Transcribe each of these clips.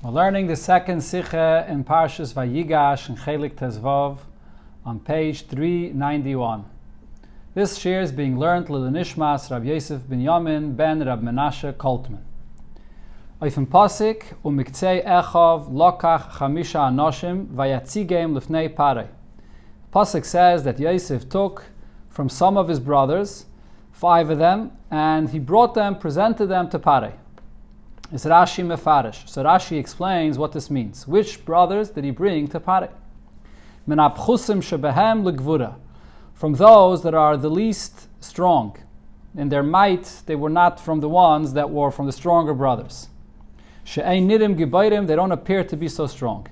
We're learning the second Sikha in Parshas Vayigash and Chelek Tezvav on page 391. This shir is being learned L'Nishmas Rabbi Yosef ben Yamin ben Rab Menashe Koltman. Oifim Pasik u'miktzei Echav lokach chamisha anoshim vayatzigem lifnei parei. Pasik says that Yosef took from some of his brothers 5 of them and he brought them, presented them to Parei. It's Rashi Mefarish. So Rashi explains what this means. Which brothers did he bring to Parei? Min apchusim shebehem legvura. From those that are the least strong. In their might, they were not from the ones that were from the stronger brothers. She'ein nidim gibayrim, they don't appear to be so strong.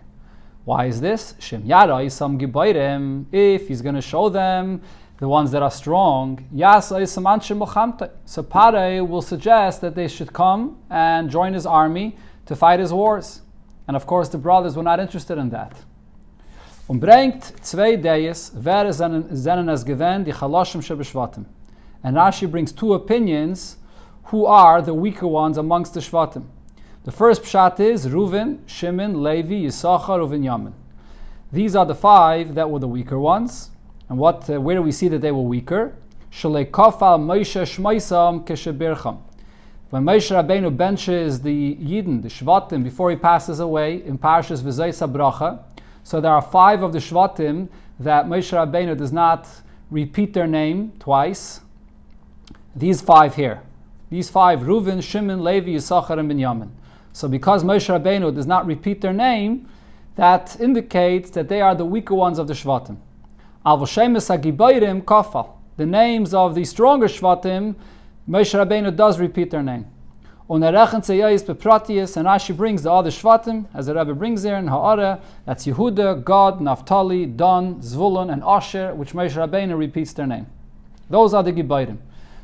Why is this? Shem yara isam gibayrim, if he's going to show them the ones that are strong, Yas isam anshe mochamte. So Parei will suggest that they should come and join his army to fight his wars. And of course the brothers were not interested in that. Bringt 2 Deis, wer zenen es gewend, die chaloshim shebeshvatim. And Rashi brings 2 opinions who are the weaker ones amongst the shvatim. The first pshat is Reuven, Shimon, Levi, Yisachar, Uvinyamin. These are the 5 that were the weaker ones. And where do we see that they were weaker? Chelek Moshe shmoisam keshebircham. When Moshe Rabbeinu benches the Yidden, the Shvatim, before he passes away in Parshas V'zayis Bracha, so there are 5 of the Shvatim that Moshe Rabbeinu does not repeat their name twice. These 5 here. These 5, Reuven, Shimon, Levi, Yisachar, and Binyamin. So because Moshe Rabbeinu does not repeat their name, that indicates that they are the weaker ones of the Shvatim. The names of the stronger Shvatim, Moshe Rabbeinu does repeat their name. And Rashi brings the other Shvatim, as the Rabbi brings there in Ha'ara, that's Yehuda, Gad, Naphtali, Dan, Zvulun, and Oster, which Moshe Rabbeinu repeats their name. Those are the Gibayrim.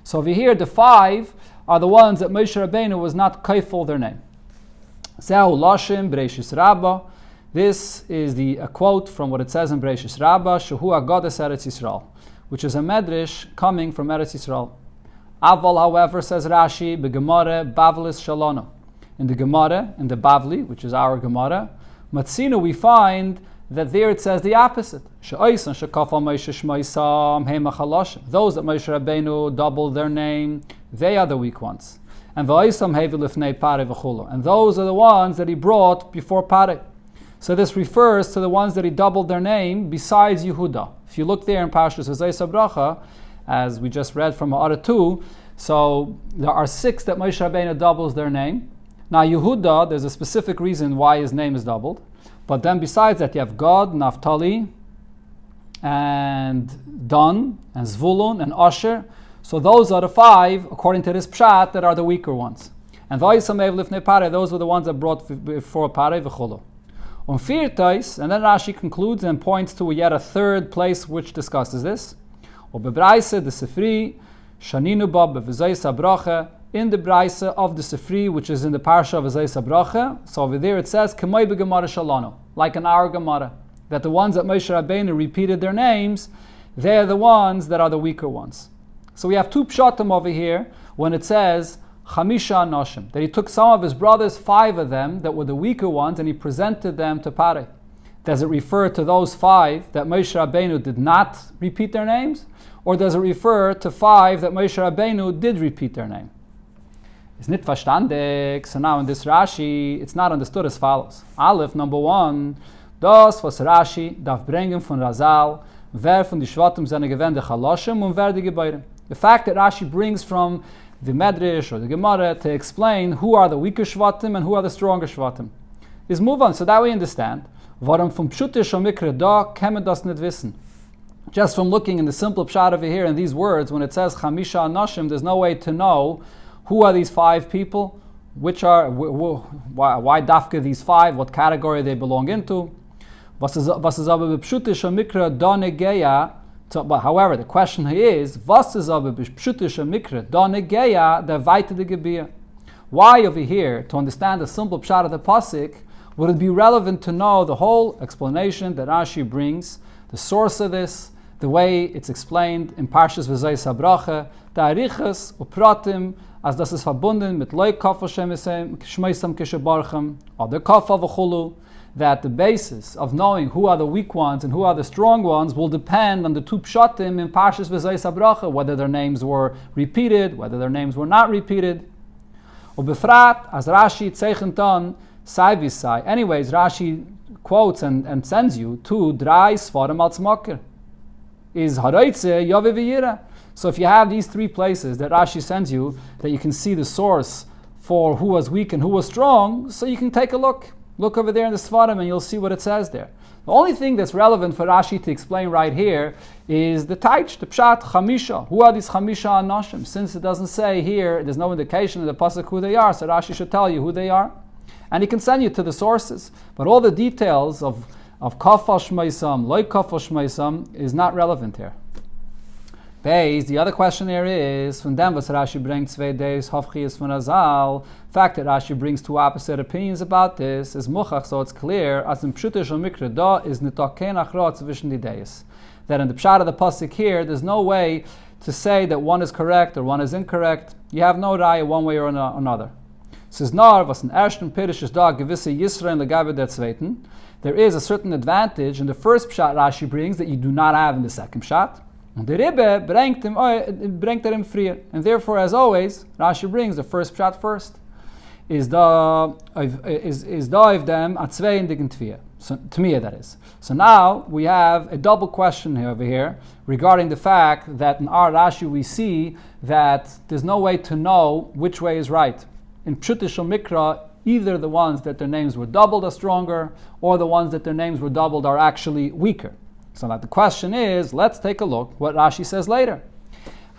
So over here, the 5 are the ones that Moshe Rabbeinu was not kaiful their name. Zehu Lashim, Breishis Rabbah. This is a quote from what it says in Breishis Rabbah, Shehu Agodas Eretz Yisrael, which is a medrash coming from Eretz Yisrael. Aval, however, says Rashi, Begemara Bavlis Shalono. In the Gemara, in the Bavli, which is our Gemara, Matzino, we find that there it says the opposite. Those that Moshe Rabbeinu doubled their name, they are the weak ones. And those are the ones that he brought before Parei. So this refers to the ones that he doubled their name besides Yehuda. If you look there in Parshas V'zayis Bracha, as we just read from Ha'ara 2, so there are 6 that Moshe Rabbeinu doubles their name. Now Yehuda, there's a specific reason why his name is doubled. But then besides that, you have Gad, Naphtali, and Dan, and Zvulun, and Oster. So those are the 5, according to this pshat, that are the weaker ones. And those were the ones that brought before Parei v'cholo. On Firtais, and then Rashi concludes and points to yet a 3rd place which discusses this. In the Braise of the Sifri, which is in the Parsha of V'zayis Bracha. So over there it says, K'may b'Gemara Shalano, like in our Gemara, that the ones that Moshe Rabbeinu repeated their names, they're the ones that are the weaker ones. So we have 2 pshatim over here when it says, Chamisha Anoshim, that he took some of his brothers, 5 of them, that were the weaker ones, and he presented them to Parei. Does it refer to those 5 that Moshe Rabbeinu did not repeat their names? Or does it refer to 5 that Moshe Rabbeinu did repeat their name? It's nicht verstandig. So now in this Rashi, it's not understood as follows. Aleph, number 1, das was Rashi darf bringen von Razal, wer von die Shvatim seine gewende Chaloshim und wer die Gebayrim. The fact that Rashi brings from the Medrash or the Gemara to explain who are the weaker Shvatim and who are the stronger Shvatim is move on, so that we understand. Warum vom Pshutish und Mikre da kann man das nicht wissen. Just from looking in the simple pshat over here in these words, when it says Chamisha Anoshim, there's no way to know who are these 5 people, why dafka these 5, what category they belong into. Was is aber b'pshutish und Mikre da negeya. But however, the question here is, was is aber b'pshutish mikra da negeya der weite de gebir? Why over here, to understand the simple pshat of the pasuk, would it be relevant to know the whole explanation that Rashi brings, the source of this, the way it's explained in Parshas V'zayis Bracha, the arichas upratim as das ist verbunden mit Loi Kafel Shmeisam Kishabarchem, or the Kafel V'chulu, that the basis of knowing who are the weak ones and who are the strong ones will depend on the two pshatim in Parshas V'zayis HaBracha, whether their names were repeated, whether their names were not repeated. Ubefrat, as Rashi Tzechenton, Sai Visai. Anyways, Rashi quotes and sends you to Drai Sfarim al Tzmakir. Is Haraitze Yove V'yira. So if you have these three places that Rashi sends you, that you can see the source for who was weak and who was strong, so you can take a look. Look over there in the Sfarim and you'll see what it says there. The only thing that's relevant for Rashi to explain right here is the Taich, the Pshat, Chamisha. Who are these Chamisha Anoshim? Since it doesn't say here, there's no indication in the Pasuk who they are, so Rashi should tell you who they are. And he can send you to the sources. But all the details of Kafal Shmeisam, Loi Kafal Shmeisam is not relevant here. The other question here is, from them was Rashi brings 2 days, Hofchias von Azal. The fact that Rashi brings two opposite opinions about this is muchach, so it's clear, as in Pshutish al Mikra da is nitoken achrot zwischen die days. That in the Pshat of the Pasuk here, there's no way to say that one is correct or one is incorrect. You have no raya one way or another. Says Nar, was in ersten Pirish is da gewisse Yisrael legabe der zweiten. There is a certain advantage in the first Pshat Rashi brings that you do not have in the second Pshat. And the Rebbe bringt him free. And therefore, as always, Rashi brings the first Pshat first. Is da of them at zwei in the Gentvier. So to me that is. So now we have a double question here over here regarding the fact that in our Rashi we see that there's no way to know which way is right. In Pshutish Mikra, either the ones that their names were doubled are stronger, or the ones that their names were doubled are actually weaker. So now the question is, let's take a look what Rashi says later.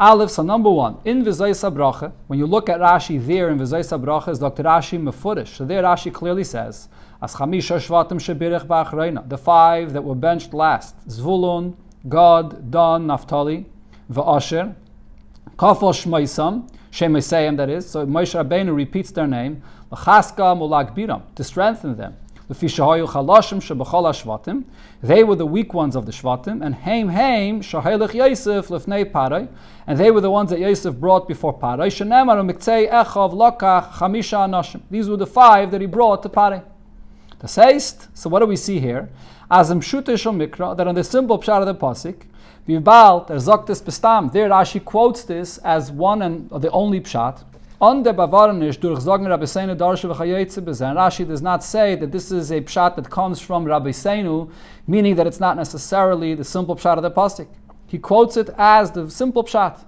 Aleph, so number one, in V'zayis HaBracha, when you look at Rashi there in V'zayis HaBracha, is Dr. Rashi Mefurish. So there Rashi clearly says, As Chamisha Shvatim Shebirich Ba'achreina, the five that were benched last, Zvulun, Gad, Dan, Naphtali, V'Asher, Kafal Shmeisam, Shemesayim that is, so Moshe Rabbeinu repeats their name, L'chaska Mulak Biram, to strengthen them. They were the weak ones of the Shvatim, and Heim Shahelech Yosef Lefnei Parai, and they were the ones that Yosef brought before Parai. These were the five that he brought to Parai. Das heißt, so what do we see here? As im Shutish Mikra, that on the simple pshat of the pasuk, there Rashi quotes this as one and the only pshat. Rashi does not say that this is a pshat that comes from Rabbi Seinu, meaning that it's not necessarily the simple pshat of the pasuk. He quotes it as the simple pshat.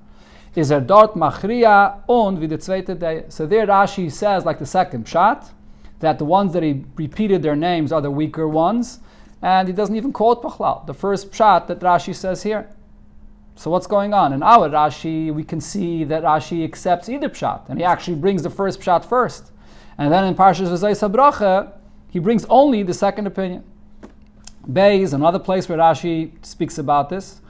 Is dort machria und wie the zweite day. So there Rashi says, like the second pshat, that the ones that he repeated their names are the weaker ones, and he doesn't even quote Pachlal, the first pshat that Rashi says here. So what's going on? In our Rashi, we can see that Rashi accepts either pshat, and he actually brings the first pshat first. And then in Parshas V'zayis HaBracha, he brings only the second opinion. Bei is another place where Rashi speaks about this.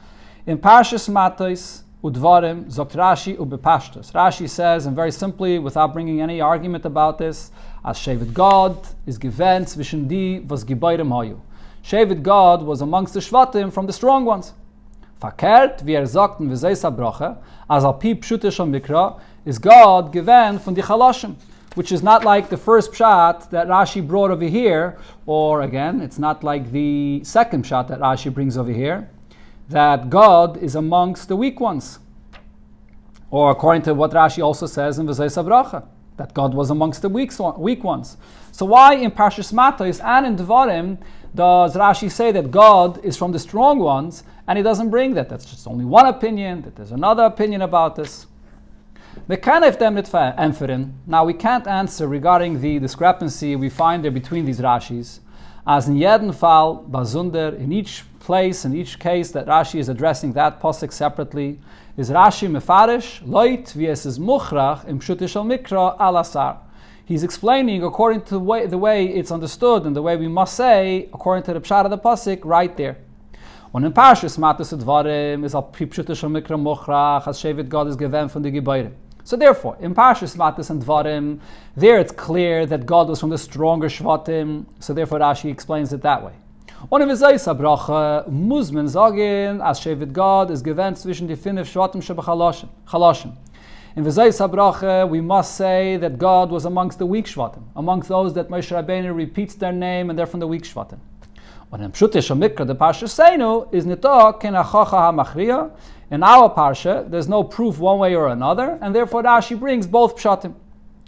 In Parshas Matos Udvarim, Zokt Rashi Ubepashtos. Rashi says, and very simply, without bringing any argument about this, as Shevet Gad is given zwischen die was Gebeirem hayu. Shevet Gad was amongst the Shvatim from the strong ones. Verkehrt, wie sagt in V'zayis HaBracha, as al pi pshutish mikra, is God given from the Chalashim, which is not like the first pshat that Rashi brought over here, or again, it's not like the second pshat that Rashi brings over here, that God is amongst the weak ones. Or according to what Rashi also says in V'zayis HaBracha, that God was amongst the weak ones. So why in Parshas Matos and in Devarim does Rashi say that God is from the strong ones, and he doesn't bring that? That's just only one opinion, that there's another opinion about this. Now we can't answer regarding the discrepancy we find there between these Rashis. As in jeden Fall, Bazunder, in each place, in each case that Rashi is addressing that pasuk separately, is Rashi mefarish, loit wie es is muchrach im Pshutish al Mikra al asar. He's explaining according to the way it's understood and the way we must say, according to the pshat of the pasuk, right there. Und in Parshas Matos Dvarim is al Pshutish al Mikra muchrach, as Shevet God is given from the Gebeirem. So therefore, in Parshas Matos and Dvarim, there it's clear that God was from the stronger Shvatim, so therefore Rashi explains it that way. Und in V'zayis HaBracha, muss man sagen, as Shevet God is given zwischen die fünf Shvatim shebechalashim. In V'zayis HaBracha, we must say that God was amongst the weak Shvatim, amongst those that Moshe Rabbeinu repeats their name and they're from the weak Shvatim. When in Pshutish HaMikra, the Parsha Seinu, is Nito Ken HaChocha HaMachriya. In our Parsha, there's no proof one way or another, and therefore Rashi brings both Pshatim.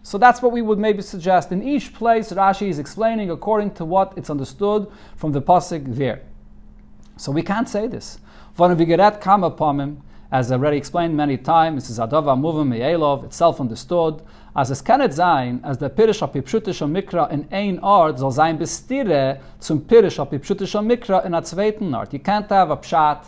So that's what we would maybe suggest. In each place, Rashi is explaining according to what it's understood from the Pasuk there. So we can't say this. Von Vigeret Kam upon him, as I already explained many times, this is Adava Muvim Me'elov, it's self-understood. As es kann it sein, as der Pirish api Pshutisha Mikra in ein Ort soll sein bestire zum Pirish api Pshutisha Mikra in a zweiten Ort. You can't have a Pshat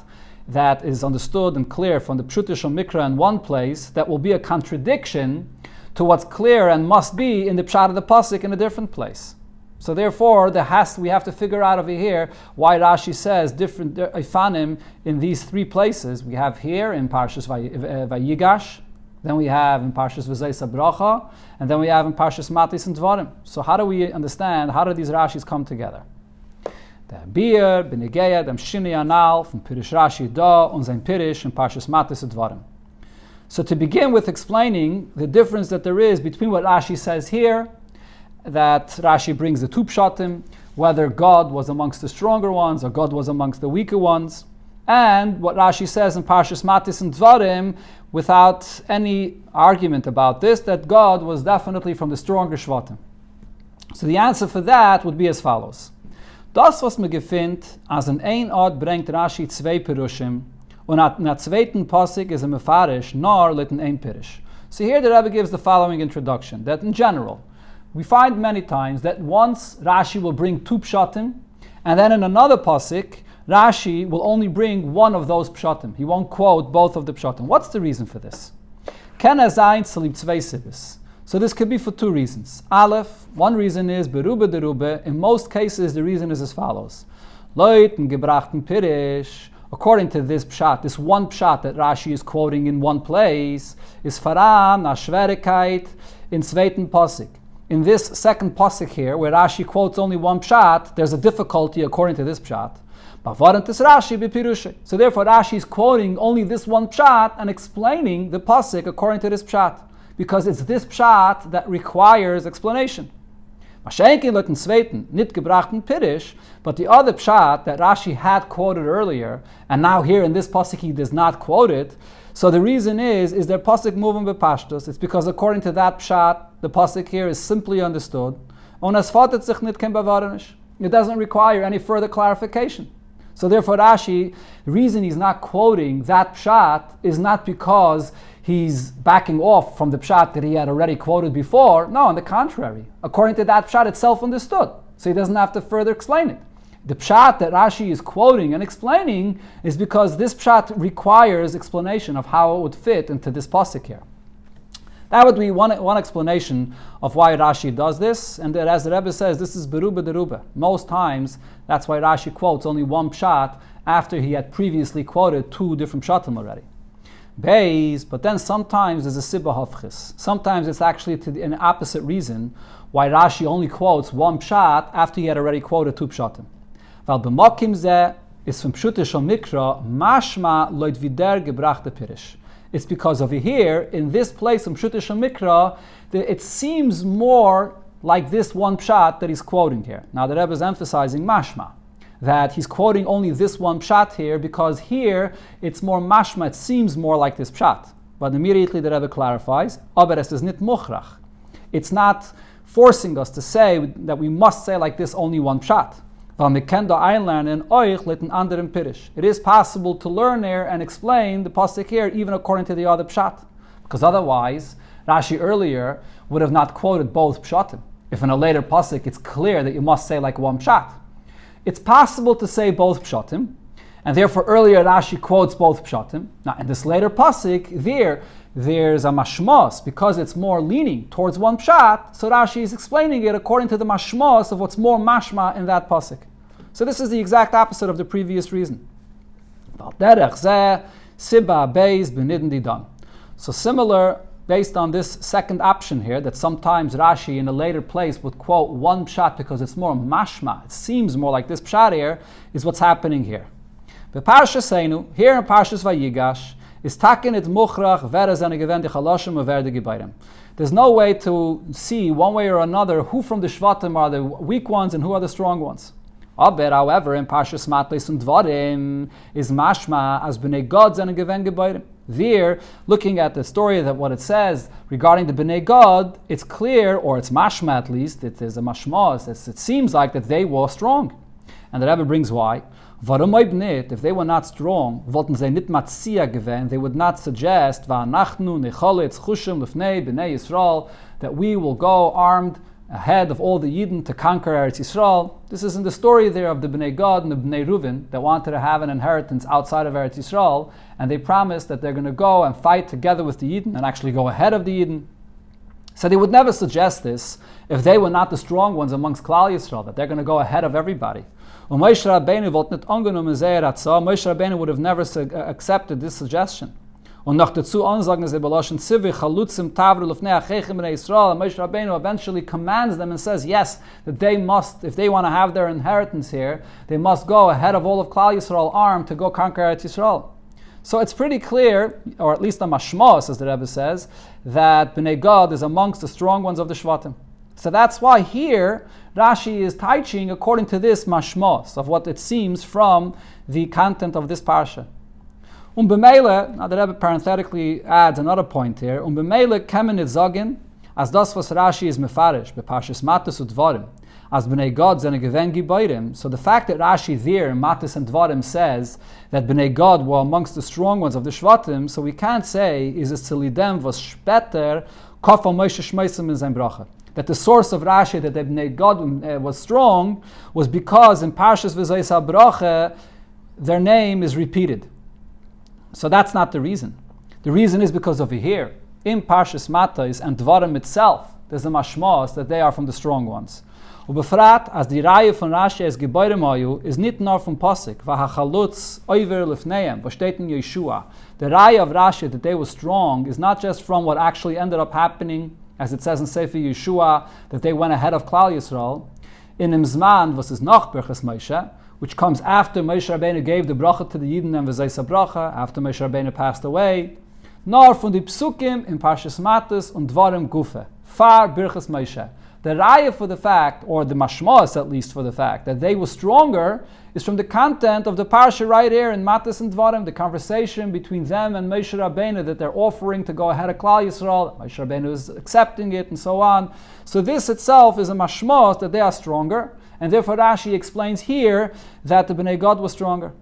that is understood and clear from the Pshutisha Mikra in one place that will be a contradiction to what's clear and must be in the Pshat of the Pasuk in a different place. So therefore, we have to figure out over here why Rashi says different Ifanim in these three places. We have here in Parshas Vayigash, then we have in Parshas V'zayis HaBracha, and then we have in Parshas Matis and Dvarim. So how do we understand, how do these Rashis come together? The Bir, B'negeya, dem Shini Anal, from Pirish Rashi Da, und sein Pirish in Parshas Matis and Dvarim. So to begin with explaining the difference that there is between what Rashi says here, that Rashi brings the two pshatim, whether God was amongst the stronger ones or God was amongst the weaker ones, and what Rashi says in Parshas Matis and Dvarim, without any argument about this, that God was definitely from the stronger shvatim. So the answer for that would be as follows. Das, was me gefindt, as in ein Ort bringt Rashi zwei Pirushim, und in der zweiten Pasuk is a mefarish, nor lit in ein Pirish. So here the Rabbi gives the following introduction, that in general, we find many times that once Rashi will bring two pshatim, and then in another pasuk, Rashi will only bring one of those pshatim. He won't quote both of the pshatim. What's the reason for this? So this could be for two reasons. Aleph, one reason is berube derube. In most cases, the reason is as follows: Leuten gebrachten pirish. According to this pshat, this one pshat that Rashi is quoting in one place, is faran a schwerigkeit in zweiten pasuk. In this second pasuk here, where Rashi quotes only one pshat, there's a difficulty according to this pshat. So therefore Rashi is quoting only this one pshat and explaining the pasuk according to this pshat, because it's this pshat that requires explanation. But the other pshat that Rashi had quoted earlier, and now here in this pasuk he does not quote it, so the reason is there pasuk moving bepashtos. It's because according to that pshat, the pasuk here is simply understood. It doesn't require any further clarification. So therefore Rashi, the reason he's not quoting that pshat is not because he's backing off from the pshat that he had already quoted before. No, on the contrary. According to that pshat, it's self-understood. So he doesn't have to further explain it. The pshat that Rashi is quoting and explaining is because this pshat requires explanation of how it would fit into this pasuk here. That would be one explanation of why Rashi does this, and that, as the Rebbe says, this is berube derube. Most times, that's why Rashi quotes only one pshat after he had previously quoted two different pshatim already. Beis, but then sometimes there's a sibah hafchis. Sometimes it's actually an opposite reason why Rashi only quotes one pshat after he had already quoted two pshatim. Weil b'mokim zeh is from pshutish mikra mashma loit vider gebrachte pirish. It's because over here, in this place from pshutish mikra, it seems more like this one pshat that he's quoting here. Now the Rebbe is emphasizing mashma, that he's quoting only this one pshat here because here it's more mashma, it seems more like this pshat. But immediately the Rebbe clarifies, aber es ist nicht mochrach. It's not forcing us to say that we must say like this only one pshat. It is possible to learn there and explain the pasuk here even according to the other pshat, because otherwise Rashi earlier would have not quoted both pshatim. If in a later pasuk it's clear that you must say like one pshat. It's possible to say both pshatim, and therefore earlier Rashi quotes both pshatim. Now in this later pasuk, there's a mashmos, because it's more leaning towards one pshat, so Rashi is explaining it according to the mashmos of what's more mashma in that pasuk. So this is the exact opposite of the previous reason. So similar, based on this second option here, that sometimes Rashi in a later place would quote one pshat because it's more mashma, it seems more like this pshat here, is what's happening here. Here in Parshas Vayigash, is taken it muchrach veres and gewen de chaloshim of verde gebayim. There's no way to see one way or another who from the Shvatim are the weak ones and who are the strong ones. However, in Parshas Matleis und Dvarim is mashma as b'nei God and gewen gebayim. There, looking at the story that what it says regarding the Bnei God, it's clear, or it's mashma at least, it is a mashma, it seems like that they were strong. And the Rabbi brings why. If they were not strong, they would not suggest that we will go armed ahead of all the Yidden to conquer Eretz Yisrael. This is in the story there of the Bnei God and the Bnei Reuven that wanted to have an inheritance outside of Eretz Yisrael, and they promised that they're going to go and fight together with the Yidden and actually go ahead of the Yidden. So they would never suggest this if they were not the strong ones amongst Klal Yisrael, that they're going to go ahead of everybody. Moshe Rabbeinu would have never accepted this suggestion. Moshe Rabbeinu eventually commands them and says, yes, that they must, if they want to have their inheritance here, they must go ahead of all of Klal Yisrael armed to go conquer Eretz Yisrael. So it's pretty clear, or at least the mashmos, as the Rebbe says, that Bnei God is amongst the strong ones of the Shvatim. So that's why here Rashi is teaching according to this mashmos of what it seems from the content of this parsha. B'meile, now the Rebbe parenthetically adds another point here. B'meile kemen it zogin as das was Rashi is mefarish beparshas Matos und Dvarim as Bnei God zene gewen gebayrim. So the fact that Rashi there in Matos and Dvarim says that Bnei God were amongst the strong ones of the Shvatim, so we can't say is es tzilidem was speter kofal Moshe shmeisim in sein bracha. That the source of Rashi that the Bnei God was strong was because in Parshas V'zayis HaBracha their name is repeated. So that's not the reason. The reason is because over here in Parshas Matos and Dvarim itself there's a mashmos that they are from the strong ones. Ubefrat as the Reihe von Rashi as Gebayrim Ayu is nicht nur from Pasuk v'hachalutz oiver lifneim v'steht in Yeshua. The Reihe of Rashi that they were strong is not just from what actually ended up happening, as it says in Sefer Yeshua, that they went ahead of Klal Yisrael, in Imzman was is noch Birchas Moshe, which comes after Moshe Rabbeinu gave the bracha to the Yidden and V'zayis bracha, after Moshe Rabbeinu passed away, nor from the Psukim in Parshas Matos und Dvarim Gufe, far Birchas Moshe. The raya for the fact, or the mashmos at least for the fact, that they were stronger is from the content of the parsha right here in Matos and Dvarim, the conversation between them and Moshe Rabbeinu that they're offering to go ahead of Klal Yisrael. Moshe Rabbeinu is accepting it and so on. So this itself is a mashmos that they are stronger, and therefore Rashi explains here that the Bnei God was stronger.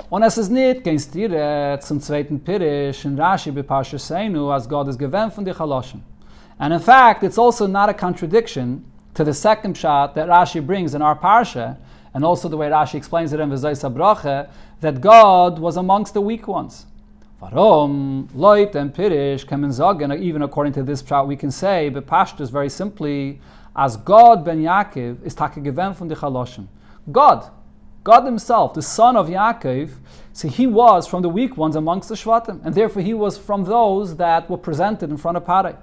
Und es ist nicht kein Stire zum zweiten Pirish in Rashi bei Parsha Seinu, as God is gewen von die Chaloshim. And in fact, it's also not a contradiction to the second shot that Rashi brings in our parsha, and also the way Rashi explains it in V'zayis HaBracha, that God was amongst the weak ones. Varom, Loit and Pirish, Kemen Zogen, even according to this shot, we can say, but Pashtus very simply, as God ben Yaakov is take gewen von the Chaloshim. God himself, the son of Yaakov, so he was from the weak ones amongst the Shvatim, and therefore he was from those that were presented in front of Parei.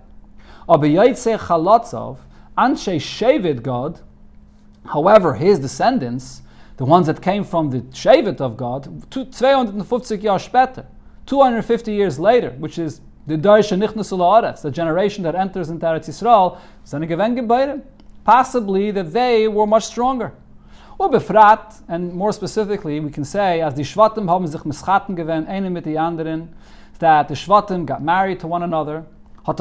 However, his descendants, the ones that came from the Shevet of God, 250 years später, 250 years later, which is the Darsha Nichnas Ularetz, the generation that enters into Eretz Yisrael, possibly that they were much stronger. Ubefrat, and more specifically, we can say, as the Shvatim haben sich mischaten gewesen, eine mit die anderen, that the Shvatim got married to one another. So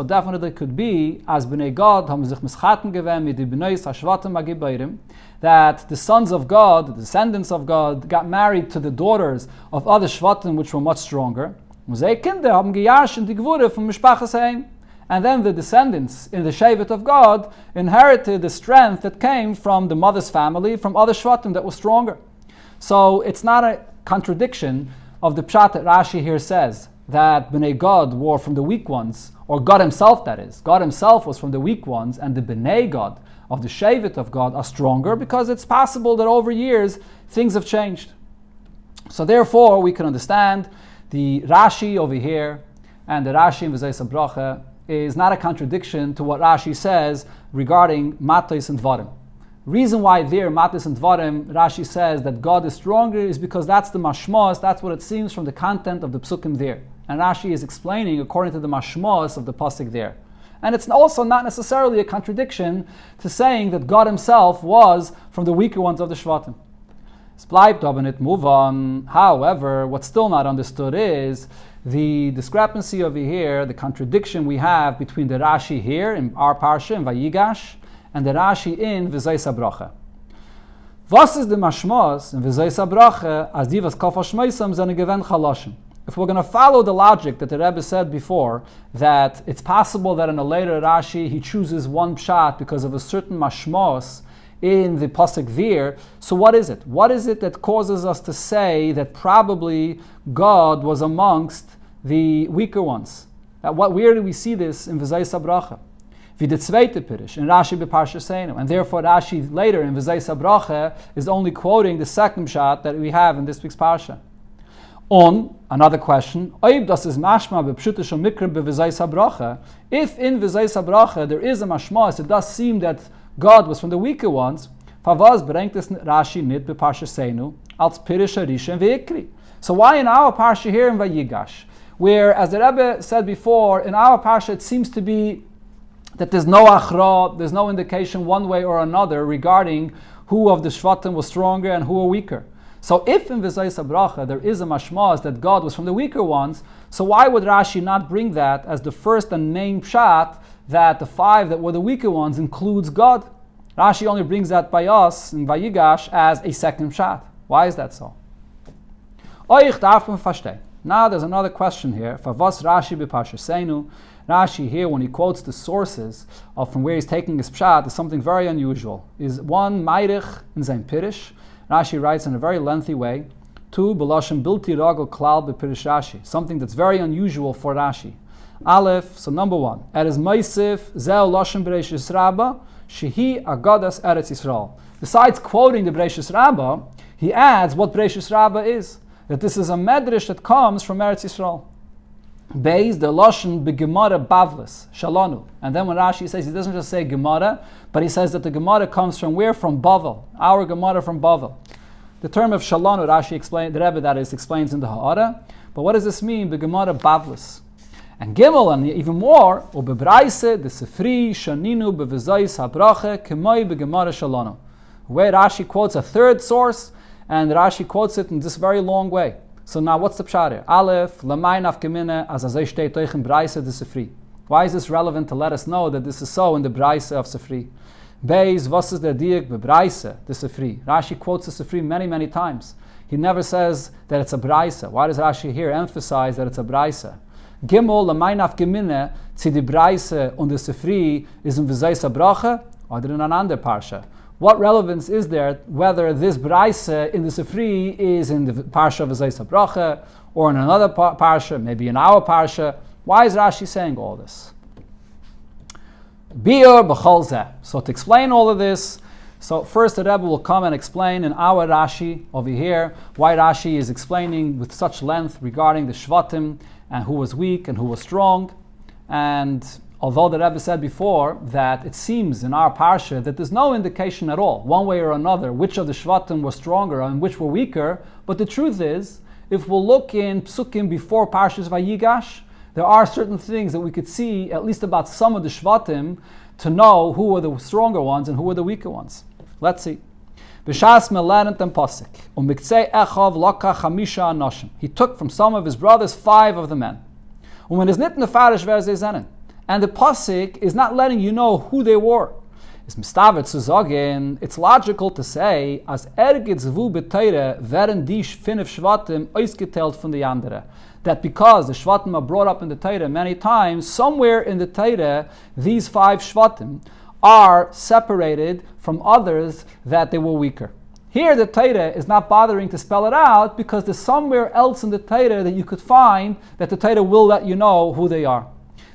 definitely could be, as Bnei God haben sich mischaten gewesen mit die Bneis HaShvatim HaGebayrim, that the sons of God, the descendants of God, got married to the daughters of other Shvatim which were much stronger. Und sie Kinder haben gejarscht die Gewurde von Mishpachas Heim. And then the descendants in the Shevet of God inherited the strength that came from the mother's family, from other Shvatim that was stronger. So it's not a contradiction of the pshat that Rashi here says, that Bnei God were from the weak ones, or God himself that is. God himself was from the weak ones, and the Bnei God of the Shevet of God are stronger, because it's possible that over years things have changed. So therefore we can understand the Rashi over here, and the Rashi in V'zayis HaBracha is not a contradiction to what Rashi says regarding Matos and Dvarim. Reason why there, Matis and Dvarim, Rashi says that God is stronger is because that's the mashmos, that's what it seems from the content of the psukim there. And Rashi is explaining according to the mashmos of the pasuk there. And it's also not necessarily a contradiction to saying that God himself was from the weaker ones of the Shvatim. Es bleibt aber nicht move on. However, what's still not understood is the discrepancy over here, the contradiction we have between the Rashi here in our parsha in Vayigash and the Rashi in V'zayis HaBracha. Was is the mashmos in V'zayis HaBracha as divas kafah shmeisam zene gewen chaloshim? If we're going to follow the logic that the Rebbe said before, that it's possible that in a later Rashi he chooses one pshat because of a certain mashmos in the pasuk Vir, so what is it? What is it that causes us to say that probably God was amongst the weaker ones? Where do we see this in V'zayis HaBracha? Wie the zweite Pirish, in Rashi beParsha Seinu. And therefore Rashi later in V'zayis HaBracha is only quoting the second pshat that we have in this week's Parsha. On another question, if in V'zayis HaBracha there is a mashmas, it does seem that God was from the weaker ones. Favaz bringt es Rashi nit beParsha Seinu als Pirish Harisha and Ve'ikri. So why in our parsha here in Vayigash, where, as the Rebbe said before, in our parsha it seems to be that there's no achra, there's no indication one way or another regarding who of the Shvatim was stronger and who were weaker. So if in V'zayis HaBracha there is a mashmaz that God was from the weaker ones, so why would Rashi not bring that as the first and main pshat that the five that were the weaker ones includes God? Rashi only brings that by us in Vayigash as a second pshat. Why is that so? Now there's another question here. Favas Rashi beParsha Seinu. Rashi here, when he quotes the sources of from where he's taking his pshat, is something very unusual. Is one Meirich in sein Pirish. Rashi writes in a very lengthy way, Tu b'loshem bilti ragel klal bePirish Rashi, something that's very unusual for Rashi. Aleph, so number one, is Meisif zeh loshem Bereishis Rabbah shehi agadas Eretz Yisrael. Besides quoting the Bereishis Rabbah, he adds what Bereishis Rabbah is, that this is a medrash that comes from Eretz Yisrael. Beis the loshen beGemara Bavlis Shalonu, and then when Rashi says, he doesn't just say Gemara, but he says that the Gemara comes from where? From Bavel, our Gemara from Bavel. The term of Shalonu, Rashi explained, the Rebbe that is explains in the Ha'ara. But what does this mean? beGemara Bavlis. And Gimel, and even more, ubebraise the Sefri Shaninu bev'zayis habracha k'moi beGemara Shalonu, where Rashi quotes a third source, and Rashi quotes it in this very long way. So now what's the pshat here? Aleph, lamay nafkemine as azay shtei toichin braise de Sefri. Why is this relevant to let us know that this is so in the braise of Sefri? Beis, was is der diak bebraise de Sefri? Rashi quotes the Sefri many, many times. He never says that it's a braise. Why does Rashi here emphasize that it's a braise? Gimel, lamay nafkemine zi di braise und de Sefri is in V'zayis HaBracha or in an other parsha. What relevance is there whether this braise in the Sefri is in the parsha of V'zayis HaBracha or in another parsha, maybe in our parsha? Why is Rashi saying all this? Biur b'chol zeh. So to explain all of this, so first the Rebbe will come and explain in our Rashi over here why Rashi is explaining with such length regarding the Shvatim and who was weak and who was strong. And although the Rebbe said before that it seems in our parsha that there's no indication at all, one way or another, which of the Shvatim were stronger and which were weaker, but the truth is, if we'll look in Psukim before Parshas Vayigash, there are certain things that we could see, at least about some of the Shvatim, to know who were the stronger ones and who were the weaker ones. Let's see. B'shas melerent and pasik, u'miktzei echav lokach chamisha anoshim. He took from some of his brothers 5 of the men. When is nit nefarish wer ze zenen. And the pasuk is not letting you know who they were. It's mistavet zu sagen, it's logical to say, as zvu b'teire werden die 5 Shvatim ausgeteilt von die andere. That because the Shvatim are brought up in the Torah many times, somewhere in the Torah, these 5 Shvatim are separated from others that they were weaker. Here the Torah is not bothering to spell it out because there's somewhere else in the Torah that you could find that the Torah will let you know who they are.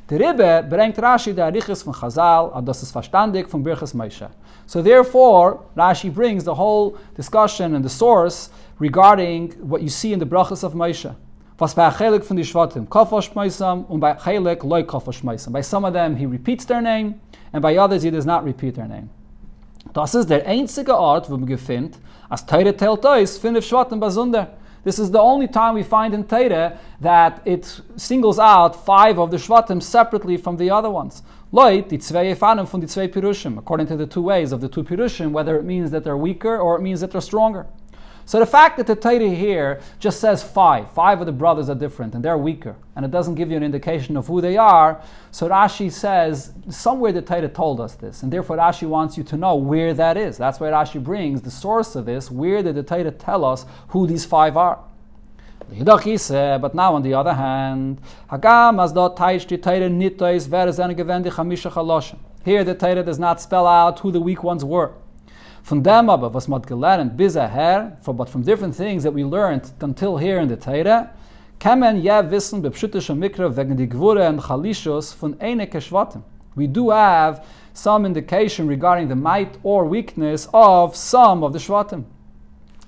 The Rebbe bringt Rashi the Arichis von Chazal, das ist verstandig von Birchas Moshe. So therefore, Rashi brings the whole discussion and the source regarding what you see in the Brachas of Moshe. Was bei Chelek von die Shvatim kafah shmeisam und bei Chelek loy kafah shmeisam. By some of them he repeats their name, and by others he does not repeat their name. Das ist der einzige Ort, wo man gefindt, as Teire teilt aus, 5 Shvatim basunder. This is the only time we find in Teire that it singles out 5 of the Shvatim separately from the other ones. Loit, die zwei Efanim von die zwei Pirushim, according to the two ways of the two Pirushim, whether it means that they're weaker or it means that they're stronger. So the fact that the Torah here just says 5 of the brothers are different and they're weaker, and it doesn't give you an indication of who they are, so Rashi says somewhere the Torah told us this, and therefore Rashi wants you to know where that is. That's why Rashi brings the source of this. Where did the Torah tell us who these 5 are? But now on the other hand, here the Torah does not spell out who the weak ones were. Von dem aber, was man gelernt bis but from different things that we learned until here in the Torah, kann man ja wissen, bepschüttische Mikra wegen die Gwure und Chalishus von einige Shvatim. We do have some indication regarding the might or weakness of some of the Shvatim.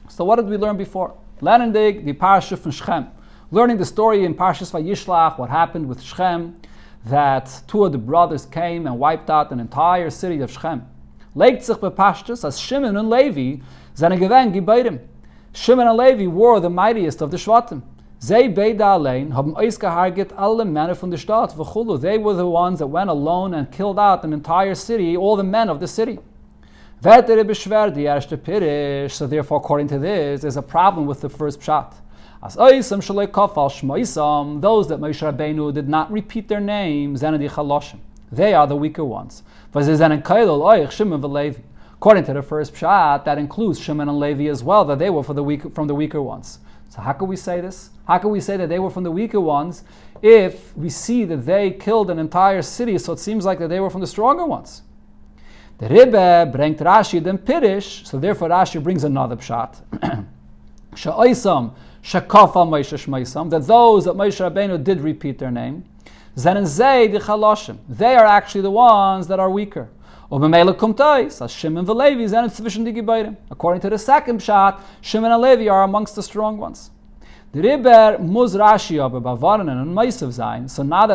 So what did we learn before? Lernendig, the Parasha von Shechem. Learning the story in Parashas Vayishlach, what happened with Shechem, that 2 of the brothers came and wiped out an entire city of Shechem. Legt sich bepashtus as Shimon and Levi seine Gewinn gebeitem. Shimon and Levi were the mightiest of the Shvatim. Zij beide allein haben ausgeharget alle Männer von der Stadt. V'chulu, they were the ones that went alone and killed out an entire city, all the men of the city. Vetere beschwer die erste Pirish. So therefore, according to this, there's a problem with the first pshat. As oisam shalei kafal shmoisam, those that Moshe Rabbeinu did not repeat their names, zene di chaloshim. They are the weaker ones. According to the first pshat, that includes Shimon and Levi as well, that they were from the weaker ones. So how can we say this? How can we say that they were from the weaker ones if we see that they killed an entire city, so it seems like that they were from the stronger ones? The Rebbe bringt Rashi den Pirish, so therefore Rashi brings another pshat. She'oisam shekafal Moshe shmeisam, that those that Moshe Rabbeinu did repeat their name, they are actually the ones that are weaker. According to the second shot, Shimon and Levi are amongst the strong ones. So now that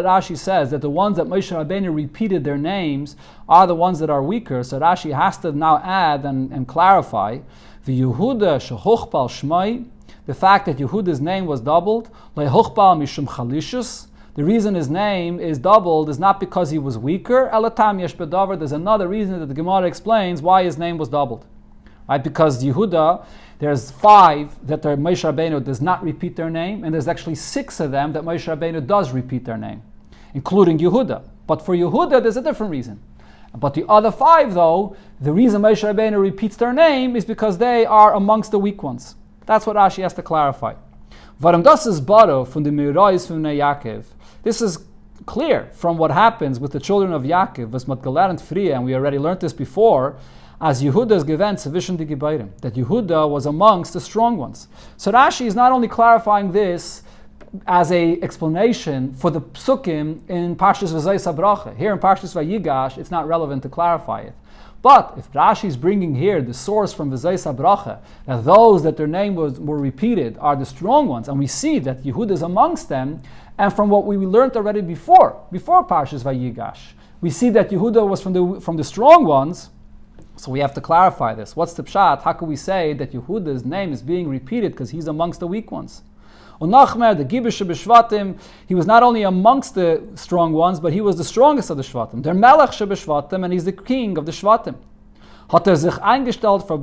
Rashi says that the ones that Moshe Rabbeinu repeated their names are the ones that are weaker, so Rashi has to now add and clarify the fact that Yehuda's name was doubled. The reason his name is doubled is not because he was weaker. There's another reason that the Gemara explains why his name was doubled. Right? Because Yehuda, there's 5 that Moshe Rabbeinu does not repeat their name, and there's actually 6 of them that Moshe Rabbeinu does repeat their name, including Yehuda. But for Yehuda, there's a different reason. But the other 5, though, the reason Moshe Rabbeinu repeats their name is because they are amongst the weak ones. That's what Rashi has to clarify. Varam das is baro from the Mirois from Yaakov. This is clear from what happens with the children of Yaakov, was mat gelernt frie, and we already learned this before, as Yehuda's given sufficient to Gebeirim, that Yehuda was amongst the strong ones. So Rashi is not only clarifying this as a explanation for the psukim in Parshas V'zayis HaBracha. Here in Parshas Vayigash, it's not relevant to clarify it. But if Rashi is bringing here the source from V'zayis HaBracha, that those that their name were repeated are the strong ones, and we see that Yehuda is amongst them, and from what we learned already before Parshas Vayigash, we see that Yehuda was from the strong ones. So we have to clarify this. What's the pshat? How can we say that Yehuda's name is being repeated because he's amongst the weak ones? Unachmer, the Gibesh Shebeshvatim, he was not only amongst the strong ones, but he was the strongest of the Shvatim. Der Melech Shebeshvatim, and he's the king of the Shvatim. Hat sich eingestellt for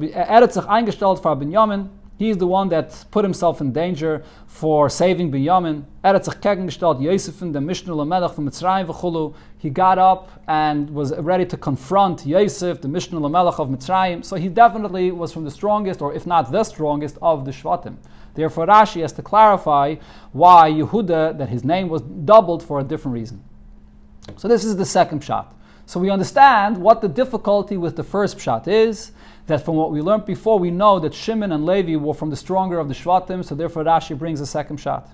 Binyamin. He is the one that put himself in danger for saving Binyamin. Hat sich gegengestellt Yosefin, the Mishnah Lamelech from Mitzrayim v'chulu. He got up and was ready to confront Yosef, the Mishnah Lamelech of Mitzrayim. So he definitely was from the strongest, or if not the strongest, of the Shvatim. Therefore, Rashi has to clarify why Yehuda, that his name was doubled for a different reason. So this is the second pshat. So we understand what the difficulty with the first pshat is, that from what we learned before, we know that Shimon and Levi were from the stronger of the Shvatim, so therefore Rashi brings a second pshat.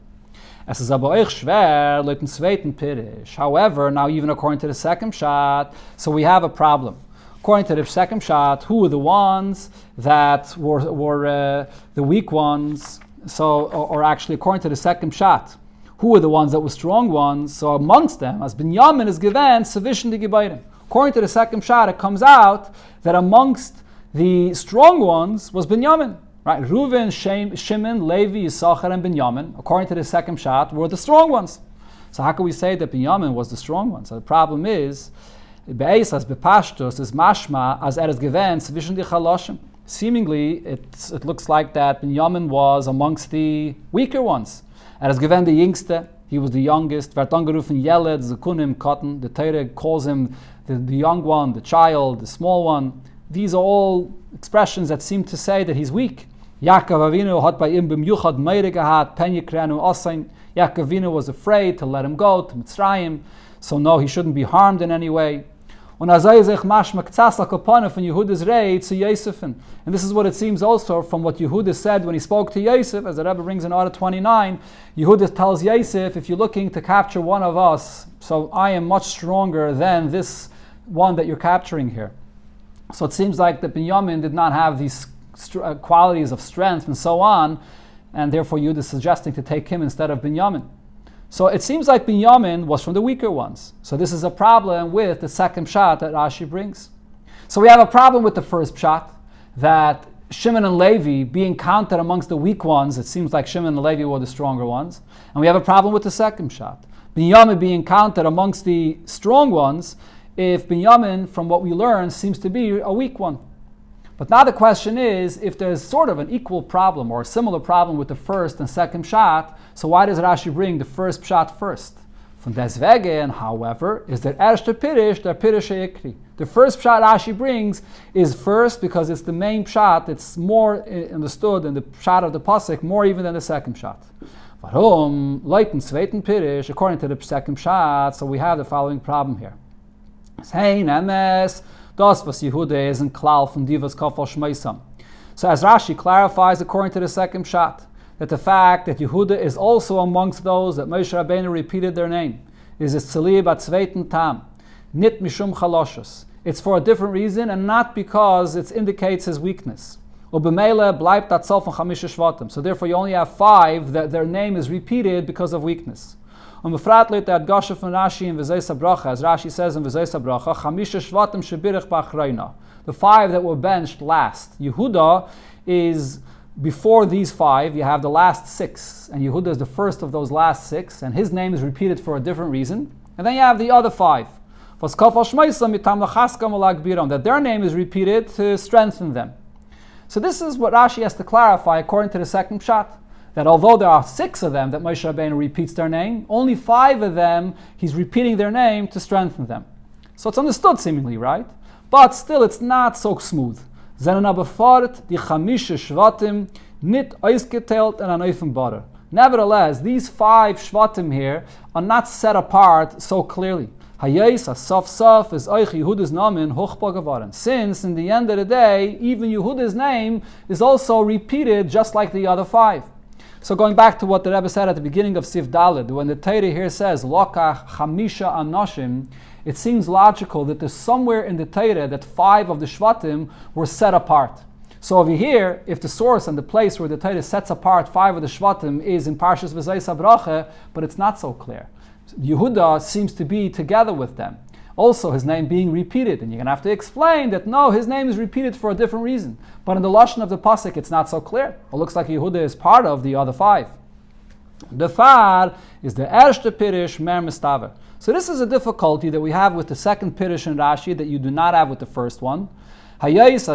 However, now even according to the second pshat, so we have a problem. According to the second pshat, who were the ones that were the weak ones? So, or actually, according to the second pshat, who were the ones that were strong ones? So amongst them, as Binyamin is given sufficient to Gebeirim. According to the second shot, it comes out that amongst the strong ones was Binyamin. Right? Reuven, Shimon, Levi, Yisachar, and Binyamin, according to the second shot, were the strong ones. So how can we say that Binyamin was the strong one? So the problem is, Be'esas, Bepashtos, is mashma, as er is given, zwischen die Chaloshim. Seemingly, it looks like that Binyamin was amongst the weaker ones. Er is given the Yingste, he was the youngest. Vert angerufen Yeled, Zekunim, Cotton. The Torah calls him the young one, the child, the small one. These are all expressions that seem to say that he's weak. Yaakov Avinu hat bei ihm b'myuchad meire gehat, pen yikrenu osain. Yaakov Avinu was afraid to let him go to Mitzrayim, so no, he shouldn't be harmed in any way. Und azay sich mashma ktsas lakopana from Yehuda's raid to Yosefin. And this is what it seems also from what Yehuda said when he spoke to Yosef, as the Rebbe brings in Order 29. Yehuda tells Yosef, if you're looking to capture one of us, so I am much stronger than this one that you're capturing here. So it seems like that Binyamin did not have these qualities of strength and so on, and therefore Yehuda is suggesting to take him instead of Binyamin. So it seems like Binyamin was from the weaker ones. So this is a problem with the second shot that Rashi brings. So we have a problem with the first shot, that Shimon and Levi being counted amongst the weak ones, it seems like Shimon and Levi were the stronger ones. And we have a problem with the second shot, Binyamin being counted amongst the strong ones, if Binyamin, from what we learn, seems to be a weak one. But now the question is, if there's sort of an equal problem or a similar problem with the first and second shot, so why does Rashi bring the first shot first? Von deswegen, however, is der erste Pirish, der Pirish Ikri. The first shot Rashi brings is first because it's the main shot, it's more understood in the shot of the Pasuk, more even than the second shot. Warum? Leuten zweiten Pirish, according to the second shot, so we have the following problem here. Hey, Nemes, das was Yehuda is in Klal from Divas Kafal Shmeisam. So as Rashi clarifies according to the second shot, that the fact that Yehuda is also amongst those that Moshe Rabbeinu repeated their name is a tzli bat zweiten tam, nit mishum chaloshus. It's for a different reason and not because it indicates his weakness. Ubemele bleibt dat zol von chamisha shvatim. So therefore you only have 5 that their name is repeated because of weakness. Und befratlet that Gasha von Rashi in V'zeis HaBracha, as Rashi says in V'zeis HaBracha, chamisha shvatim shebirich b'achreina. The 5 that were benched last. Yehuda is before these 5, you have the last 6, and Yehuda is the first of those last 6, and his name is repeated for a different reason. And then you have the other 5. That their name is repeated to strengthen them. So this is what Rashi has to clarify according to the second shot. That although there are 6 of them that Moshe Rabbeinu repeats their name, only 5 of them he's repeating their name to strengthen them. So it's understood seemingly, right? But still it's not so smooth. Nevertheless, these 5 shvatim here are not set apart so clearly. Since in the end of the day, even Yehuda's name is also repeated just like the other 5. So going back to what the Rebbe said at the beginning of Sif Daled, when the Torah here says, Lokach Chamisha Anoshim, it seems logical that there's somewhere in the Torah that 5 of the Shvatim were set apart. So over here, if the source and the place where the Torah sets apart 5 of the Shvatim is in Parshas V'zeis HaBracha, but it's not so clear. Yehuda seems to be together with them. Also, his name being repeated, and you're going to have to explain that no, his name is repeated for a different reason. But in the Lashon of the Pasuk, it's not so clear. It looks like Yehuda is part of the other 5. The Far is the Erste Pirish Mer Mistaver. So this is a difficulty that we have with the second Pirish in Rashi that you do not have with the first one. According to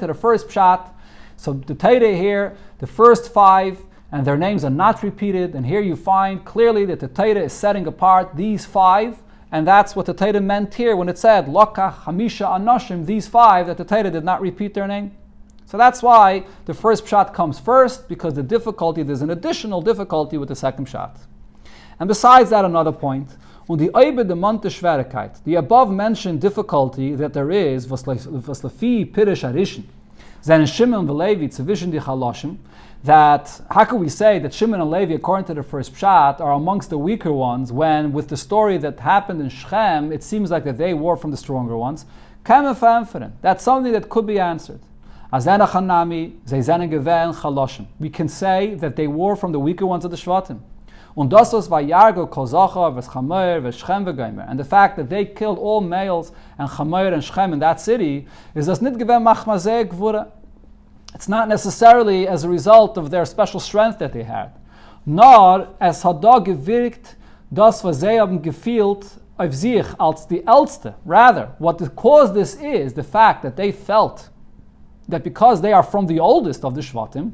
the first pshat, so the Torah here, the first 5, and their names are not repeated, and here you find clearly that the Torah is setting apart these 5, and that's what the Torah meant here when it said, Lokach Hamisha Anoshim, these 5, that the Torah did not repeat their name. So that's why the first pshat comes first, because there's an additional difficulty with the second pshat. And besides that, another point, the above mentioned difficulty that there is, that how can we say that Shimon and Levi, according to the first pshat, are amongst the weaker ones, when with the story that happened in Shechem, it seems like that they were from the stronger ones? That's something that could be answered. We can say that they were from the weaker ones of the Shvatim. Und das was Vayargo Kozacha v'Chamer v'Shchem v'Gomer. And the fact that they killed all males and Chamer and Shchem in that city is das nit gewen machmazeh gvura. It's not necessarily as a result of their special strength that they had. Nor as Hadah gewirkt, das was sie haben gefühlt auf sich als die Älteste. Rather, what caused this is the fact that they felt that because they are from the oldest of the Shvatim,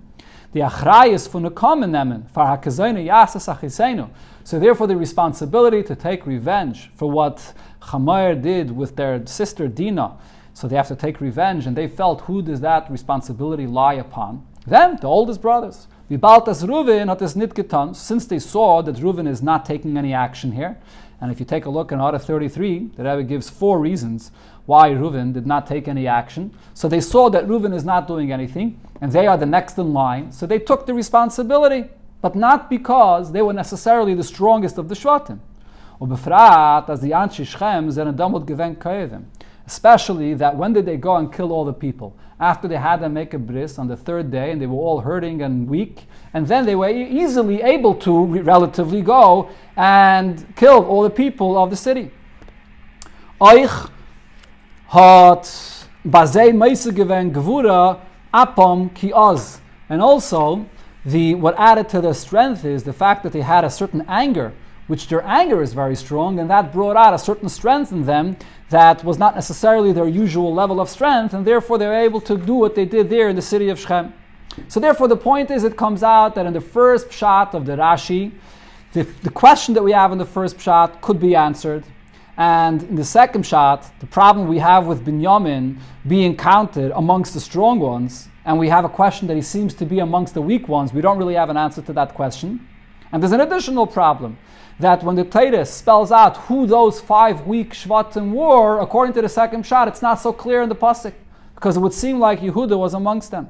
the Achrayis von the common nemen, for HaKazaynu Yasas Achiseinu. So therefore the responsibility to take revenge for what Chamer did with their sister Dinah. So they have to take revenge, and they felt, who does that responsibility lie upon? Them, the oldest brothers. Vibaltas Reuven hat es nit getan, since they saw that Reuven is not taking any action here. And if you take a look in Order 33, the Rabbi gives 4 reasons why Reuven did not take any action. So they saw that Reuven is not doing anything, and they are the next in line. So they took the responsibility, but not because they were necessarily the strongest of the Shvatim. Ubefrat, as the Anshe Shchem, zenen damot gewen koyevim. Especially that when did they go and kill all the people? After they had them make a bris on the 3rd day, and they were all hurting and weak, and then they were easily able to relatively go and kill all the people of the city. Euch hat bazei meise gewen gevura apom ki oz. And also, what added to their strength is the fact that they had a certain anger, which their anger is very strong, and that brought out a certain strength in them that was not necessarily their usual level of strength, and therefore they were able to do what they did there in the city of Shechem. So therefore the point is, it comes out that in the first pshat of the Rashi, the question that we have in the first pshat could be answered, and in the second pshat, the problem we have with Binyamin being counted amongst the strong ones, and we have a question that he seems to be amongst the weak ones, we don't really have an answer to that question. And there's an additional problem, that when the Torah spells out who those 5 weak Shvatim were, according to the second pshat, it's not so clear in the pasuk, because it would seem like Yehuda was amongst them.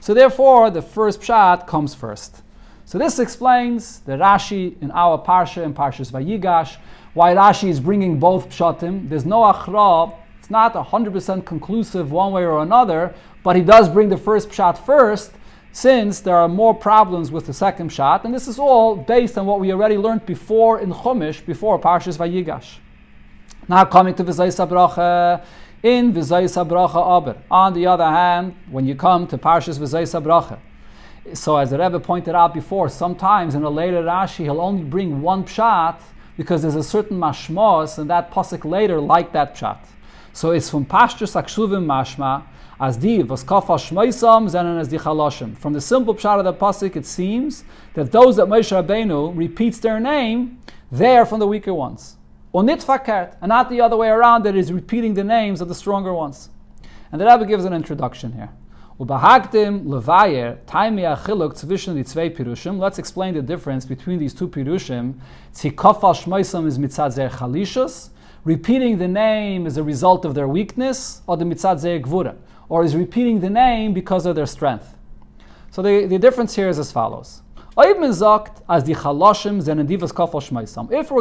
So therefore, the first pshat comes first. So this explains the Rashi in our parsha, in Parshas Vayigash, why Rashi is bringing both pshatim. There's no achra, it's not 100% conclusive one way or another, but he does bring the first pshat first, since there are more problems with the second pshat, and this is all based on what we already learned before in Chumash, before Parshas Vayigash. Now coming to V'zayis HaBracha, in V'zayis HaBracha Aber. On the other hand, when you come to Parshas V'zayis HaBracha, so as the Rebbe pointed out before, sometimes in a later Rashi he'll only bring one pshat because there's a certain mashmos, and that pasuk later like that pshat. So it's from Pashtus Akshuvim Mashma, as di was kafal shmeisam zenen as di chaloshim. From the simple pshat of the pasuk, it seems that those that Moshe Rabbeinu repeats their name, they are from the weaker ones. Onit fakert, and not the other way around, that is repeating the names of the stronger ones. And the Rabbi gives an introduction here. Ubahagdim levayer taimi achiluk tzvishn di zwei pirushim. Let's explain the difference between these 2 pirushim. Tzi kafal shmeisam is mitzad zeh chalishus. Repeating the name is a result of their weakness, or the mitzad zeh gvura, or is repeating the name because of their strength. So the difference here is as follows. If we're